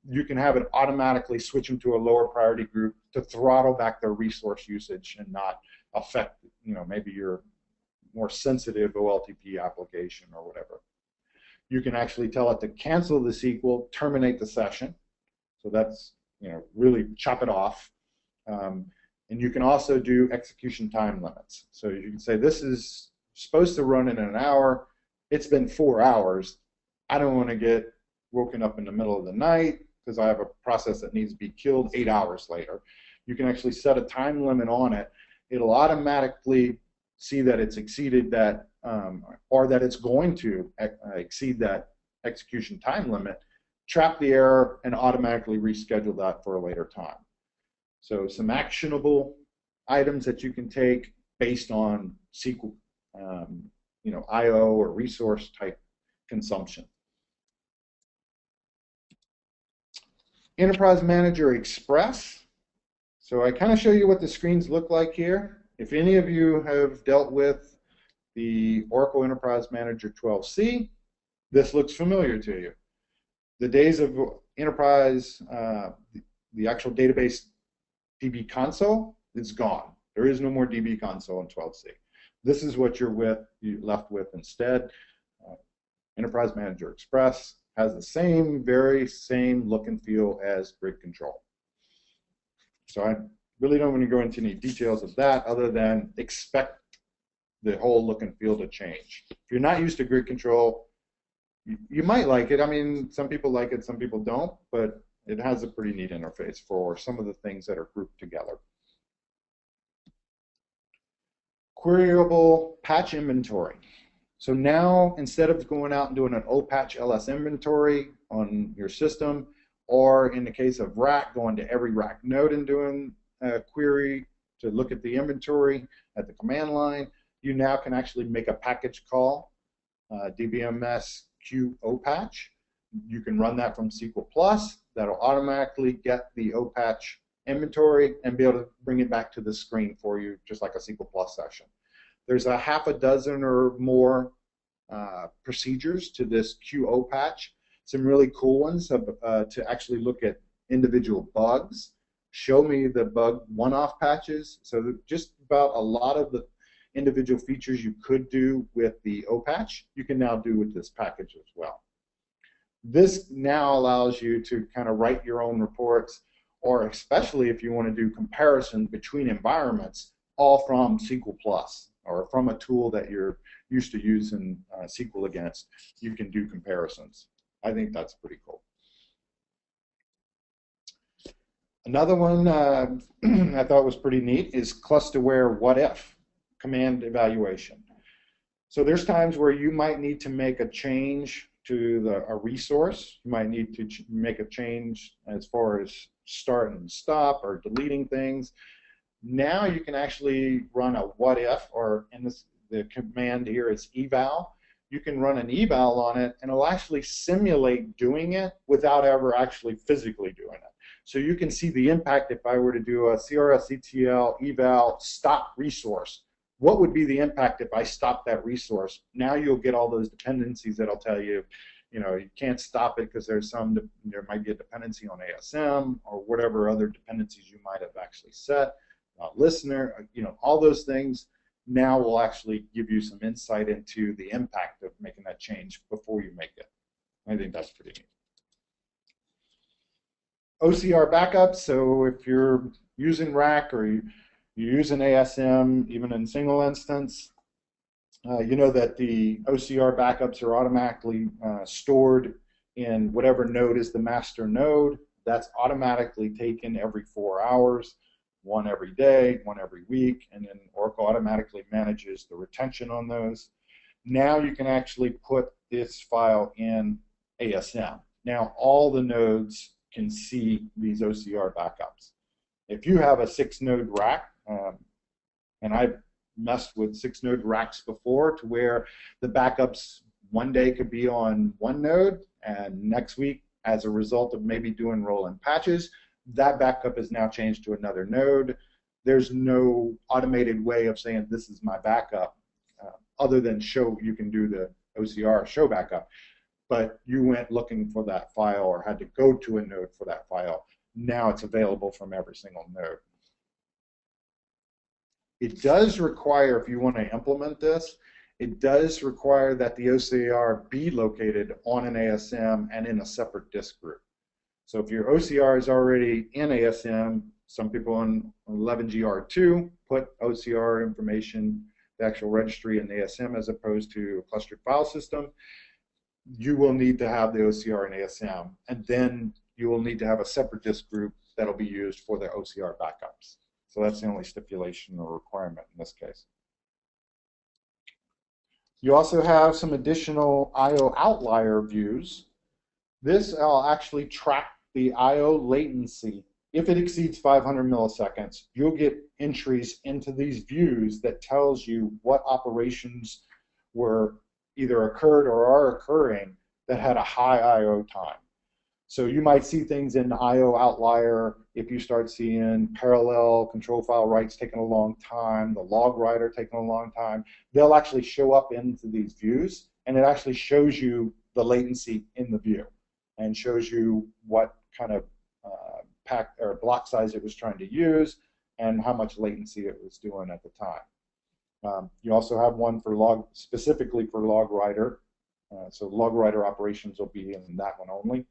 you can have it automatically switch them to a lower priority group to throttle back their resource usage and not affect, maybe your more sensitive OLTP application or whatever. You can actually tell it to cancel the SQL, terminate the session. So that's, really chop it off. And you can also do execution time limits. So you can say, this is supposed to run in an hour. It's been 4 hours. I don't want to get woken up in the middle of the night because I have a process that needs to be killed 8 hours later. You can actually set a time limit on it. It'll automatically see that it's exceeded that, or that it's going to exceed that execution time limit, trap the error, and automatically reschedule that for a later time. So some actionable items that you can take based on SQL, I/O or resource type consumption. Enterprise Manager Express. So I kind of show you what the screens look like here. If any of you have dealt with the Oracle Enterprise Manager 12c, this looks familiar to you. The days of Enterprise, the actual database DB console is gone. There is no more DB console in 12c. This is what you're left with instead. Enterprise Manager Express has the very same look and feel as Grid Control. So I really don't want to go into any details of that other than expect the whole look and feel to change. If you're not used to Grid Control, you might like it. I mean, some people like it, some people don't, but it has a pretty neat interface for some of the things that are grouped together. Queryable patch inventory. So now, instead of going out and doing an OPatch LS inventory on your system, or in the case of rack, going to every rack node and doing a query to look at the inventory at the command line, you now can actually make a package call, dbms q OPatch. You can run that from SQL+. That'll automatically get the OPatch inventory and be able to bring it back to the screen for you, just like a SQL+ session. There's a half a dozen or more procedures to this Q OPatch. Some really cool ones to actually look at individual bugs, show me the bug one-off patches. So just about a lot of the individual features you could do with the OPatch, you can now do with this package as well. This now allows you to kind of write your own reports, or especially if you want to do comparison between environments, all from SQL+, or from a tool that you're used to using SQL against, you can do comparisons. I think that's pretty cool. Another one I thought was pretty neat is clusterware what if command evaluation. So there's times where you might need to make a change to a resource. You might need to make a change as far as start and stop or deleting things. Now you can actually run a what if, or in this, the command here is eval. You can run an eval on it, and it'll actually simulate doing it without ever actually physically doing it. So you can see the impact if I were to do a CRS-ETL eval stop resource. What would be the impact if I stopped that resource? Now you'll get all those dependencies that'll tell you, you can't stop it because there might be a dependency on ASM or whatever other dependencies you might have actually set. Listener, all those things now will actually give you some insight into the impact of making that change before you make it. I think that's pretty neat. OCR Backup, so if you're using rack or you're using ASM, even in single instance, you know that the OCR backups are automatically stored in whatever node is the master node. that's automatically taken every 4 hours, one every day, one every week, and then Oracle automatically manages the retention on those. Now you can actually put this file in ASM. Now all the nodes can see these OCR backups. If you have a 6-node rack, and I've messed with 6-node racks before to where the backups one day could be on one node, and next week, as a result of maybe doing roll-in patches, that backup is now changed to another node. There's no automated way of saying this is my backup, other than you can do the OCR Show Backup. But you went looking for that file or had to go to a node for that file. Now it's available from every single node. It does require, if you want to implement this, it does require that the OCR be located on an ASM and in a separate disk group. So if your OCR is already in ASM, some people on 11GR2 put OCR information, the actual registry in ASM as opposed to a clustered file system. You will need to have the OCR in ASM, and then you will need to have a separate disk group that will be used for the OCR backups. So that's the only stipulation or requirement in this case. You also have some additional I/O outlier views. This will actually track the I/O latency. If it exceeds 500 milliseconds, you'll get entries into these views that tells you what operations were either occurred or are occurring that had a high I/O time. So you might see things in I/O outlier if you start seeing parallel control file writes taking a long time, the log writer taking a long time. They'll actually show up into these views, and it actually shows you the latency in the view and shows you what kind of pack or block size it was trying to use and how much latency it was doing at the time. You also have one for specifically for log writer. So log writer operations will be in that one only.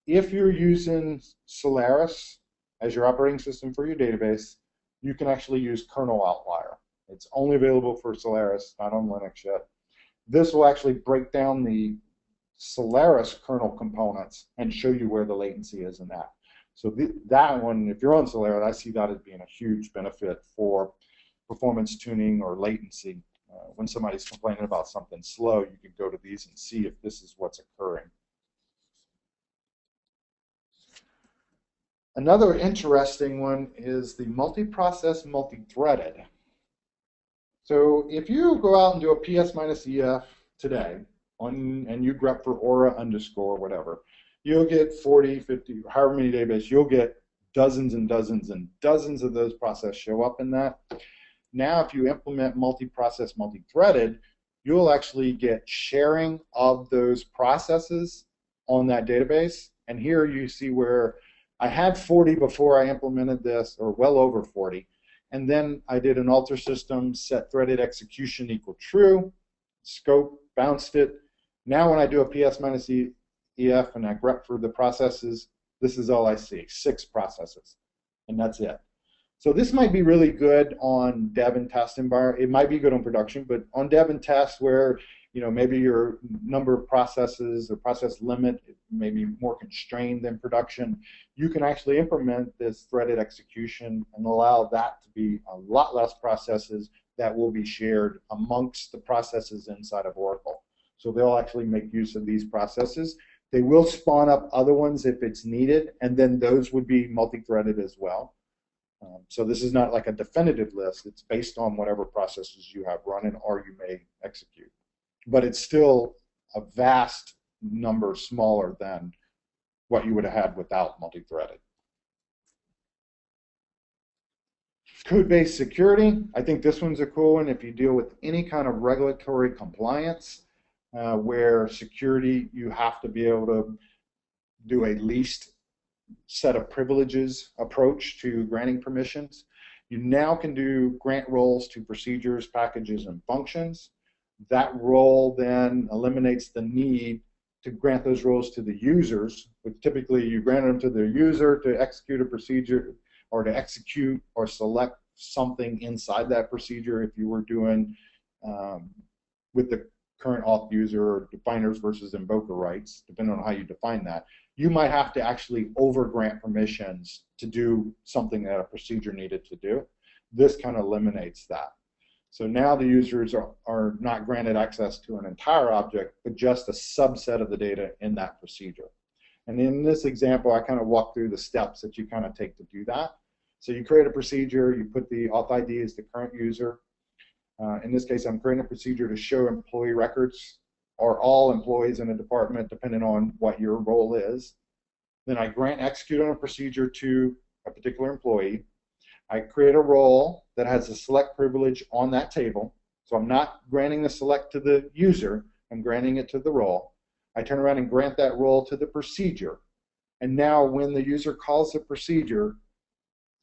If you're using Solaris as your operating system for your database, you can actually use kernel outlier. It's only available for Solaris, not on Linux yet. This will actually break down the Solaris kernel components and show you where the latency is in that. So that one, if you're on Solaris, I see that as being a huge benefit for performance tuning or latency. When somebody's complaining about something slow, you can go to these and see if this is what's occurring. Another interesting one is the multi-process, multi-threaded. So if you go out and do a PS-EF today, and you grep for aura underscore whatever, you'll get 40, 50, however many databases, you'll get dozens and dozens and dozens of those processes show up in that. Now if you implement multi-process, multi-threaded, you'll actually get sharing of those processes on that database. And here you see where I had 40 before I implemented this, or well over 40. And then I did an alter system, set threaded execution equal true, scope, bounced it. Now when I do a PS-EF and I grep for the processes, this is all I see, 6 processes, and that's it. So this might be really good on dev and test environment. It might be good on production, but on dev and test where maybe your number of processes or process limit may be more constrained than production, you can actually implement this threaded execution and allow that to be a lot less processes that will be shared amongst the processes inside of Oracle. So they'll actually make use of these processes. They will spawn up other ones if it's needed, and then those would be multi-threaded as well. So this is not like a definitive list. It's based on whatever processes you have running or you may execute. But it's still a vast number smaller than what you would have had without multi-threaded. Code-based security, I think this one's a cool one if you deal with any kind of regulatory compliance where security, you have to be able to do a least set of privileges approach to granting permissions. You now can do grant roles to procedures, packages, and functions. That role then eliminates the need to grant those roles to the users, but typically you grant them to the user to execute a procedure or to execute or select something inside that procedure if you were doing with the current auth user or definers versus invoker rights, depending on how you define that. you might have to actually over-grant permissions to do something that a procedure needed to do. This kind of eliminates that. So now the users are not granted access to an entire object, but just a subset of the data in that procedure. And in this example, I kind of walk through the steps that you kind of take to do that. So you create a procedure, you put the auth ID as the current user. In this case, I'm creating a procedure to show employee records or all employees in a department, depending on what your role is. Then I grant execute on a procedure to a particular employee. I create a role that has a select privilege on that table. So I'm not granting the select to the user, I'm granting it to the role. I turn around and grant that role to the procedure. And now when the user calls the procedure,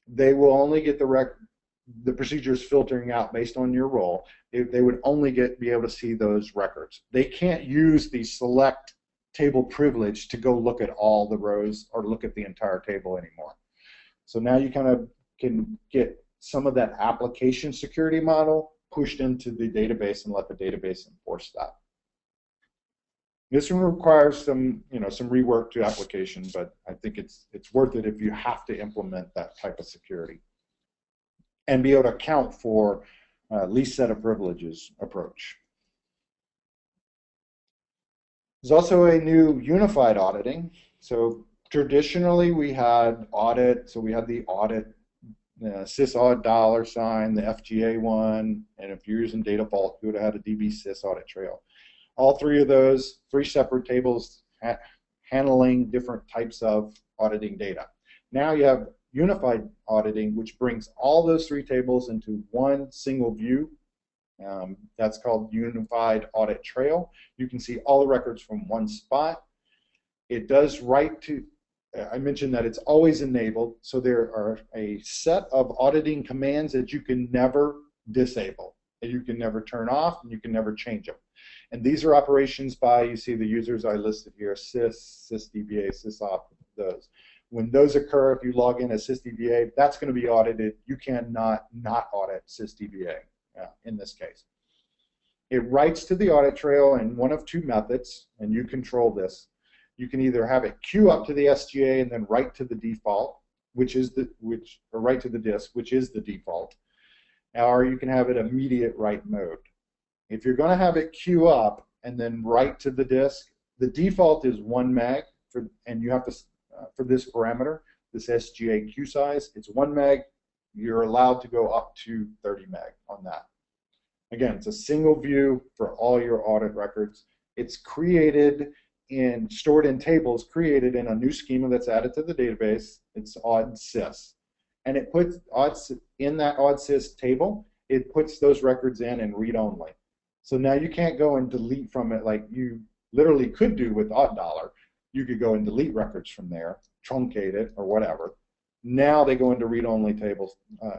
they will only get the procedures filtering out based on your role. They would only be able to see those records. They can't use the select table privilege to go look at all the rows or look at the entire table anymore. So now you kind of can get some of that application security model pushed into the database and let the database enforce that. This one requires some rework to application, but I think it's worth it if you have to implement that type of security and be able to account for least set of privileges approach. There's also a new unified auditing. So traditionally we had audit, so we had the audit sysaud $, the FGA one, and if you're using Data Vault, you would have had a DB sys audit trail. All three of those, three separate tables handling different types of auditing data. Now you have unified auditing, which brings all those three tables into one single view. That's called Unified Audit Trail. You can see all the records from one spot. It does write to, I mentioned that it's always enabled, so there are a set of auditing commands that you can never disable, that you can never turn off, and you can never change them. And these are operations by, you see the users I listed here, sys, sysdba, sysop, those. When those occur, if you log in as sysdba, that's going to be audited. You cannot not audit sysdba in this case. It writes to the audit trail in one of two methods, and you control this. You can either have it queue up to the SGA and then write to the default, or write to the disk, which is the default, or you can have it immediate write mode. If you're going to have it queue up and then write to the disk, the default is 1 meg, and you have to, for this parameter, this SGA queue size, it's 1 meg. You're allowed to go up to 30 meg on that. Again, it's a single view for all your audit records. It's created and stored in tables created in a new schema that's added to the database. It's ODSys. And it puts in that ODSys table, it puts those records in read-only. So now you can't go and delete from it like you literally could do with $. You could go and delete records from there, truncate it, or whatever. Now they go into read-only tables,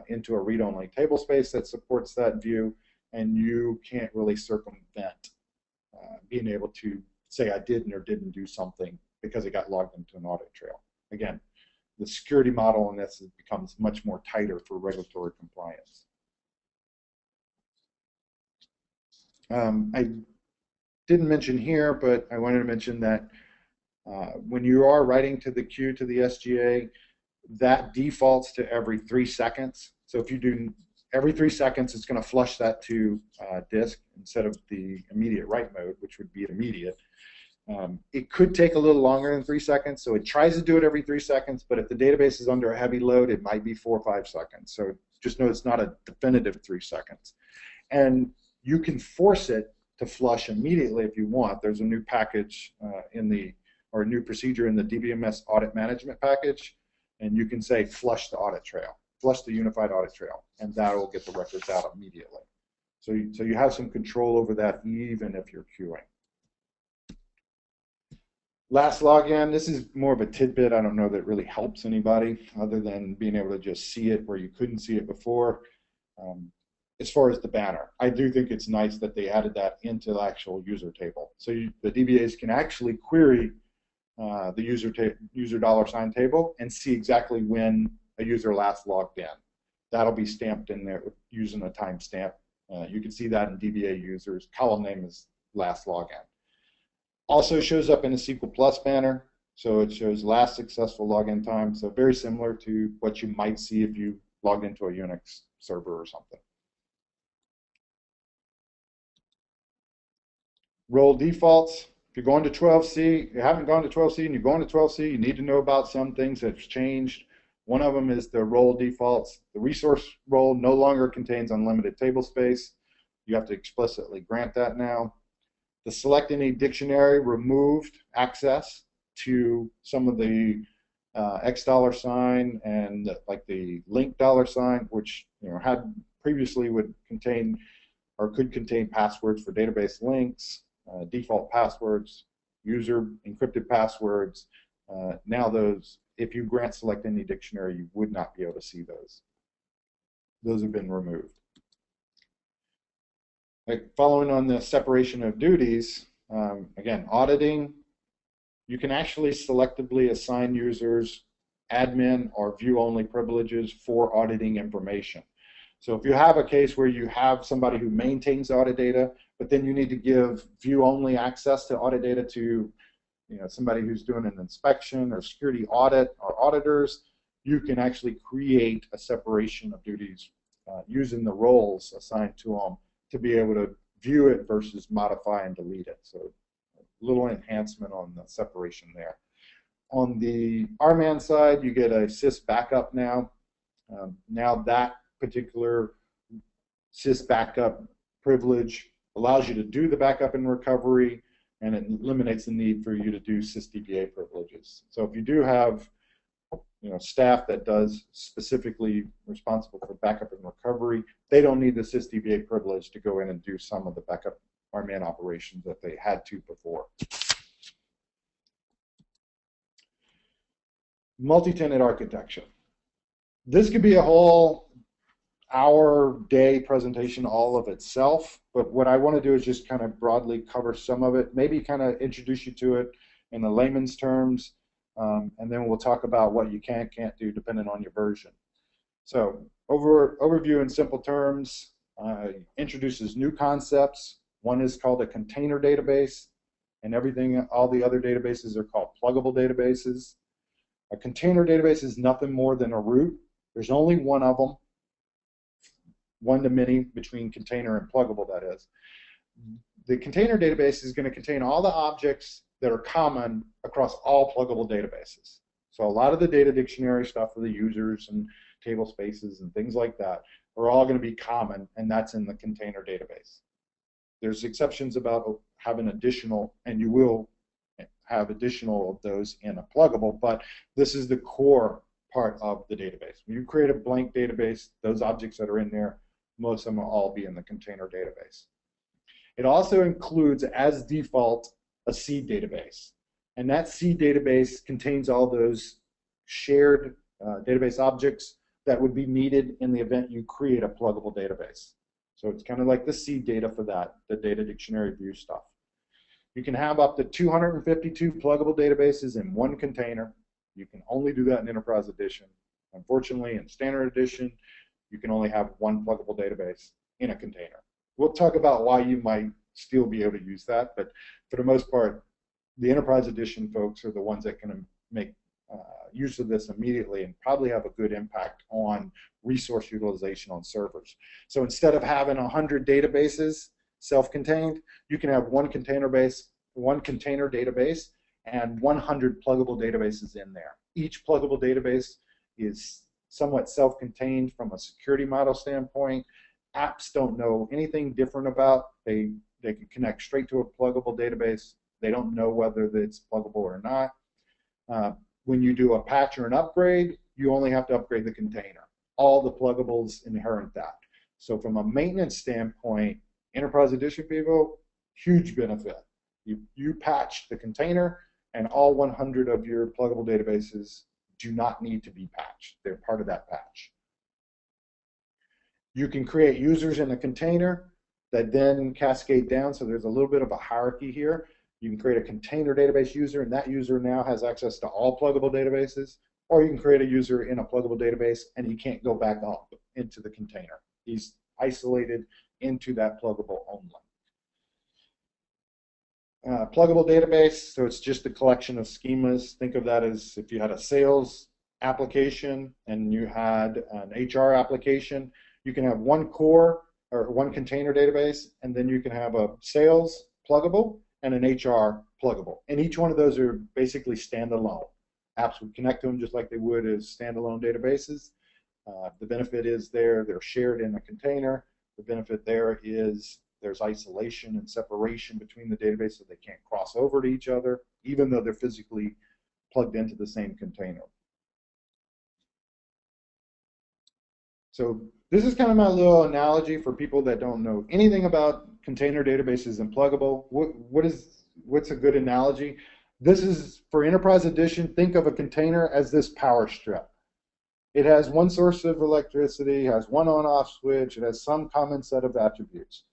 into a read-only table space that supports that view, and you can't really circumvent being able to say I didn't or didn't do something because it got logged into an audit trail. Again, the security model in this becomes much more tighter for regulatory compliance. I didn't mention here, but I wanted to mention that when you are writing to the queue to the SGA, that defaults to every 3 seconds. So if you do every 3 seconds, it's going to flush that to disk instead of the immediate write mode, which would be immediate. It could take a little longer than 3 seconds, so it tries to do it every 3 seconds, but if the database is under a heavy load, it might be 4 or 5 seconds. So just know it's not a definitive 3 seconds. And you can force it to flush immediately if you want. There's a new package or a new procedure in the DBMS audit management package, and you can say flush the audit trail, flush the unified audit trail, and that will get the records out immediately. So you have some control over that even if you're queuing. Last login, this is more of a tidbit. I don't know that it really helps anybody other than being able to just see it where you couldn't see it before. As far as the banner, I do think it's nice that they added that into the actual user table. So the DBAs can actually query the user $sign table and see exactly when a user last logged in. That'll be stamped in there using a timestamp. You can see that in DBA users. Column name is last login. Also shows up in a SQL Plus banner. So it shows last successful login time. So very similar to what you might see if you logged into a Unix server or something. Role defaults. If you're going to 12C, you haven't gone to 12C and you're going to 12C, you need to know about some things that have changed. One of them is the role defaults. The resource role no longer contains unlimited table space. You have to explicitly grant that now. The select any dictionary removed access to some of the $$ and like the link $, which had previously would contain or could contain passwords for database links, default passwords, user encrypted passwords. Now those, if you grant select any dictionary, you would not be able to see those. Those have been removed. Like following on the separation of duties, again, auditing, you can actually selectively assign users admin or view-only privileges for auditing information. So if you have a case where you have somebody who maintains audit data, but then you need to give view-only access to audit data to somebody who's doing an inspection or security audit or auditors, you can actually create a separation of duties using the roles assigned to them to be able to view it versus modify and delete it. So a little enhancement on the separation there. On the RMAN side, you get a sys backup now. Now that particular sys backup privilege allows you to do the backup and recovery, and it eliminates the need for you to do sysdba privileges. So if you do have staff that does specifically responsible for backup and recovery, they don't need the sysdba privilege to go in and do some of the backup RMAN operations that they had to before. Multi-tenant architecture. This could be a whole hour-day presentation all of itself, but what I want to do is just kind of broadly cover some of it, maybe kind of introduce you to it in the layman's terms, and then we'll talk about what you can't do depending on your version. So overview in simple terms, introduces new concepts. One is called a container database, and all the other databases are called pluggable databases. A container database is nothing more than a root. There's only one of them, one to many between container and pluggable, that is. The container database is going to contain all the objects that are common across all pluggable databases. So a lot of the data dictionary stuff for the users and table spaces and things like that are all going to be common, and that's in the container database. There's exceptions about having additional, and you will have additional of those in a pluggable, but this is the core part of the database. When you create a blank database, those objects that are in there, most of them will all be in the container database. It also includes, as default, a seed database. And that seed database contains all those shared database objects that would be needed in the event you create a pluggable database. So it's kind of like the seed data for that, the data dictionary view stuff. You can have up to 252 pluggable databases in one container. You can only do that in Enterprise Edition. Unfortunately, in Standard Edition, you can only have one pluggable database in a container. We'll talk about why you might still be able to use that, but for the most part, the Enterprise Edition folks are the ones that can make use of this immediately and probably have a good impact on resource utilization on servers. So instead of having 100 databases self-contained, you can have one container database and 100 pluggable databases in there. Each pluggable database is somewhat self-contained from a security model standpoint. Apps don't know anything different about. They can connect straight to a pluggable database. They don't know whether it's pluggable or not. When you do a patch or an upgrade, you only have to upgrade the container. All the pluggables inherit that. So from a maintenance standpoint, Enterprise Edition people, huge benefit. You patch the container, and all 100 of your pluggable databases do not need to be patched. They're part of that patch. You can create users in a container that then cascade down, so there's a little bit of a hierarchy here. You can create a container database user, and that user now has access to all pluggable databases, or you can create a user in a pluggable database, and he can't go back up into the container. He's isolated into that pluggable only. Pluggable database, so it's just a collection of schemas. Think of that as if you had a sales application and you had an HR application, you can have one core or one container database, and then you can have a sales pluggable and an HR pluggable. And each one of those are basically standalone. Apps would connect to them just like they would as standalone databases. The benefit is they're shared in a container. The benefit there is there's isolation and separation between the database so they can't cross over to each other, even though they're physically plugged into the same container. So this is kind of my little analogy for people that don't know anything about container databases and pluggable. What's a good analogy? This is for Enterprise Edition. Think of a container as this power strip. It has one source of electricity, has one on-off switch, it has some common set of attributes.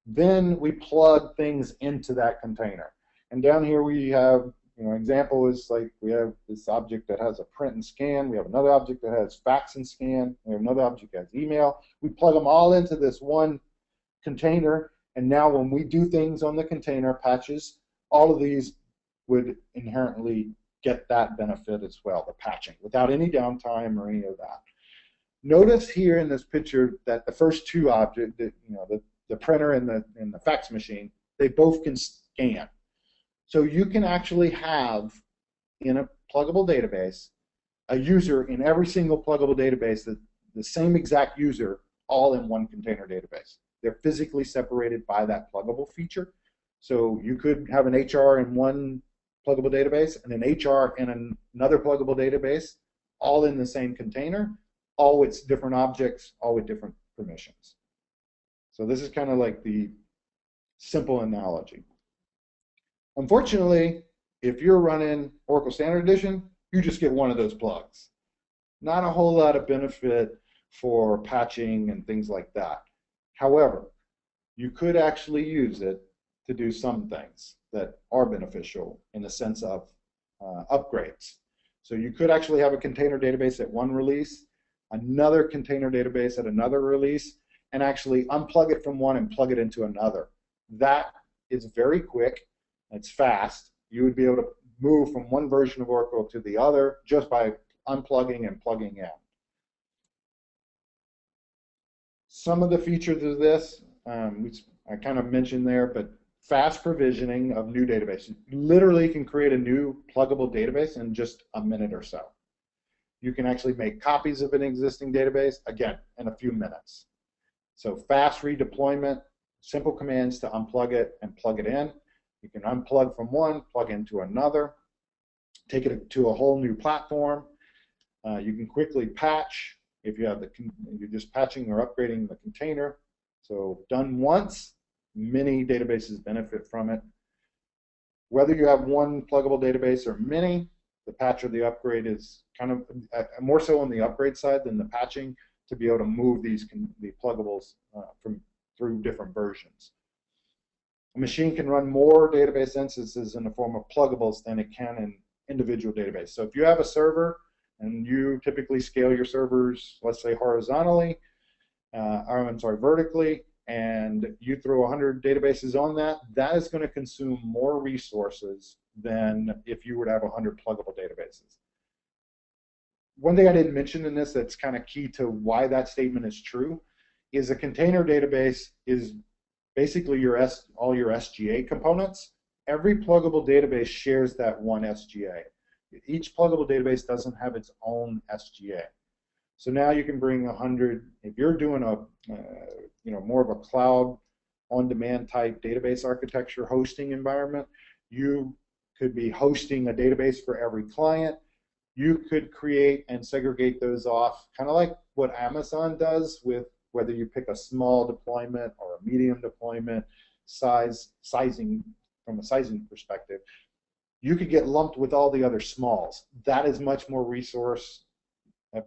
Then we plug things into that container. And down here we have, example is like we have this object that has a print and scan. We have another object that has fax and scan. We have another object that has email. We plug them all into this one container. And now when we do things on the container patches, all of these would inherently get that benefit as well, the patching, without any downtime or any of that. Notice here in this picture that the first two objects, the printer and the fax machine, they both can scan. So you can actually have, in a pluggable database, a user in every single pluggable database, the same exact user, all in one container database. They're physically separated by that pluggable feature. So you could have an HR in one pluggable database and an HR in another pluggable database, all in the same container, all with different objects, all with different permissions. So this is kind of like the simple analogy. Unfortunately, if you're running Oracle Standard Edition, you just get one of those plugs. Not a whole lot of benefit for patching and things like that. However, you could actually use it to do some things that are beneficial in the sense of upgrades. So you could actually have a container database at one release, another container database at another release, and actually unplug it from one and plug it into another. That is very quick, it's fast. You would be able to move from one version of Oracle to the other just by unplugging and plugging in. Some of the features of this, which I kind of mentioned there, but fast provisioning of new databases. You literally can create a new pluggable database in just a minute or so. You can actually make copies of an existing database, again, in a few minutes. So fast redeployment, simple commands to unplug it and plug it in. You can unplug from one, plug into another, take it to a whole new platform. You can quickly patch if you have you're just patching or upgrading the container. So done once, many databases benefit from it. Whether you have one pluggable database or many, the patch or the upgrade is kind of more so on the upgrade side than the patching to be able to move the pluggables through different versions. A machine can run more database instances in the form of pluggables than it can in individual database. So if you have a server and you typically scale your servers, let's say horizontally, vertically, and you throw 100 databases on that, that is going to consume more resources than if you were to have 100 pluggable databases. One thing I didn't mention in this that's kind of key to why that statement is true is a container database is basically all your SGA components. Every pluggable database shares that one SGA. Each pluggable database doesn't have its own SGA. So now you can bring 100, if you're doing more of a cloud on-demand type database architecture hosting environment, you could be hosting a database for every client. You could create and segregate those off, kind of like what Amazon does with whether you pick a small deployment or a medium deployment, sizing from a sizing perspective. You could get lumped with all the other smalls. That is much more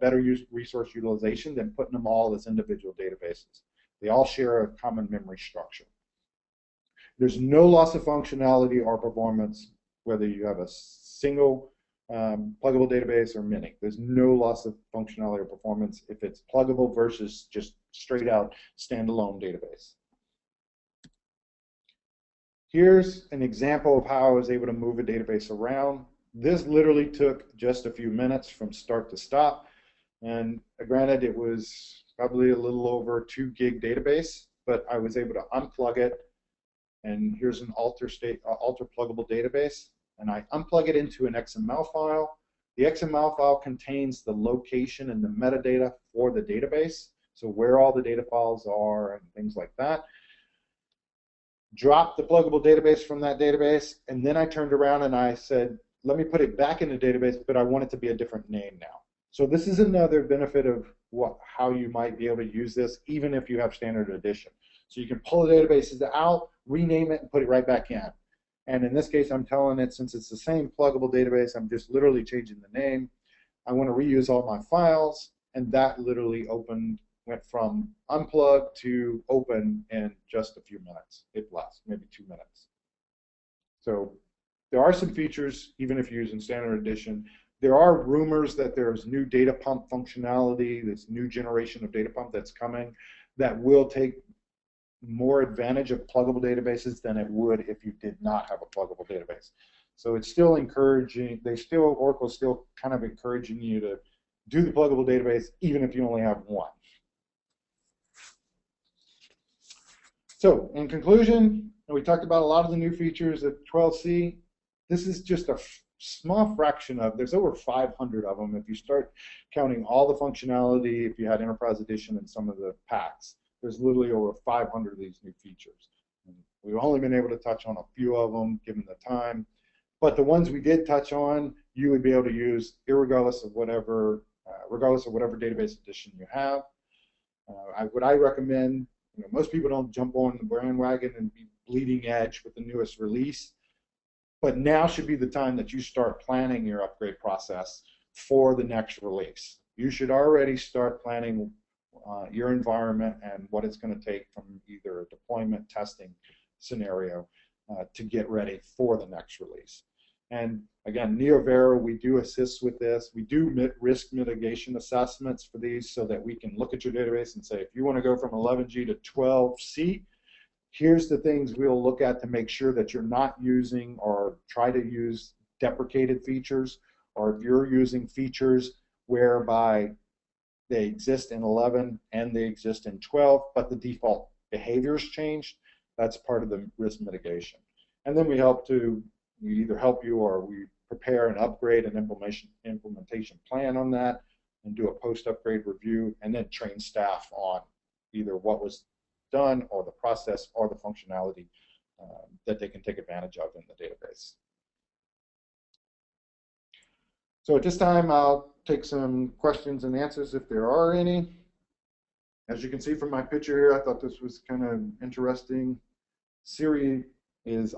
better resource utilization than putting them all as individual databases. They all share a common memory structure. There's no loss of functionality or performance whether you have a single pluggable database or many. There's no loss of functionality or performance if it's pluggable versus just straight out standalone database. Here's an example of how I was able to move a database around. This literally took just a few minutes from start to stop. And granted, it was probably a little over 2 gig database, but I was able to unplug it. And here's an alter pluggable database. And I unplug it into an XML file. The XML file contains the location and the metadata for the database, so where all the data files are and things like that. Dropped the pluggable database from that database, and then I turned around and I said, let me put it back in the database, but I want it to be a different name now. So this is another benefit of how you might be able to use this, even if you have standard edition. So you can pull the databases out, rename it, and put it right back in. And in this case, I'm telling it, since it's the same pluggable database, I'm just literally changing the name. I want to reuse all my files, and that literally went from unplug to open in just a few minutes, if less, maybe 2 minutes. So there are some features, even if you're using standard edition. There are rumors that there's new data pump functionality, this new generation of data pump that's coming that will take more advantage of pluggable databases than it would if you did not have a pluggable database. So it's still encouraging, Oracle's still kind of encouraging you to do the pluggable database even if you only have one. So in conclusion, we talked about a lot of the new features of 12c. This is just a small fraction of, there's over 500 of them if you start counting all the functionality, if you had Enterprise Edition and some of the packs. There's literally over 500 of these new features. And we've only been able to touch on a few of them given the time, but the ones we did touch on, you would be able to use regardless of whatever database edition you have. What I recommend, most people don't jump on the bandwagon and be bleeding edge with the newest release, but now should be the time that you start planning your upgrade process for the next release. You should already start planning your environment and what it's going to take from either a deployment testing scenario to get ready for the next release. And again, NeoVera, we do assist with this. We do risk mitigation assessments for these so that we can look at your database and say, if you want to go from 11G to 12C, here's the things we'll look at to make sure that you're not using or try to use deprecated features, or if you're using features whereby they exist in 11 and they exist in 12, but the default behaviors changed, that's part of the risk mitigation. And then we either help you or we prepare an upgrade and implementation plan on that and do a post-upgrade review and then train staff on either what was done or the process or the functionality that they can take advantage of in the database. So at this time, I'll take some questions and answers if there are any. As you can see from my picture here, I thought this was kind of interesting. Siri is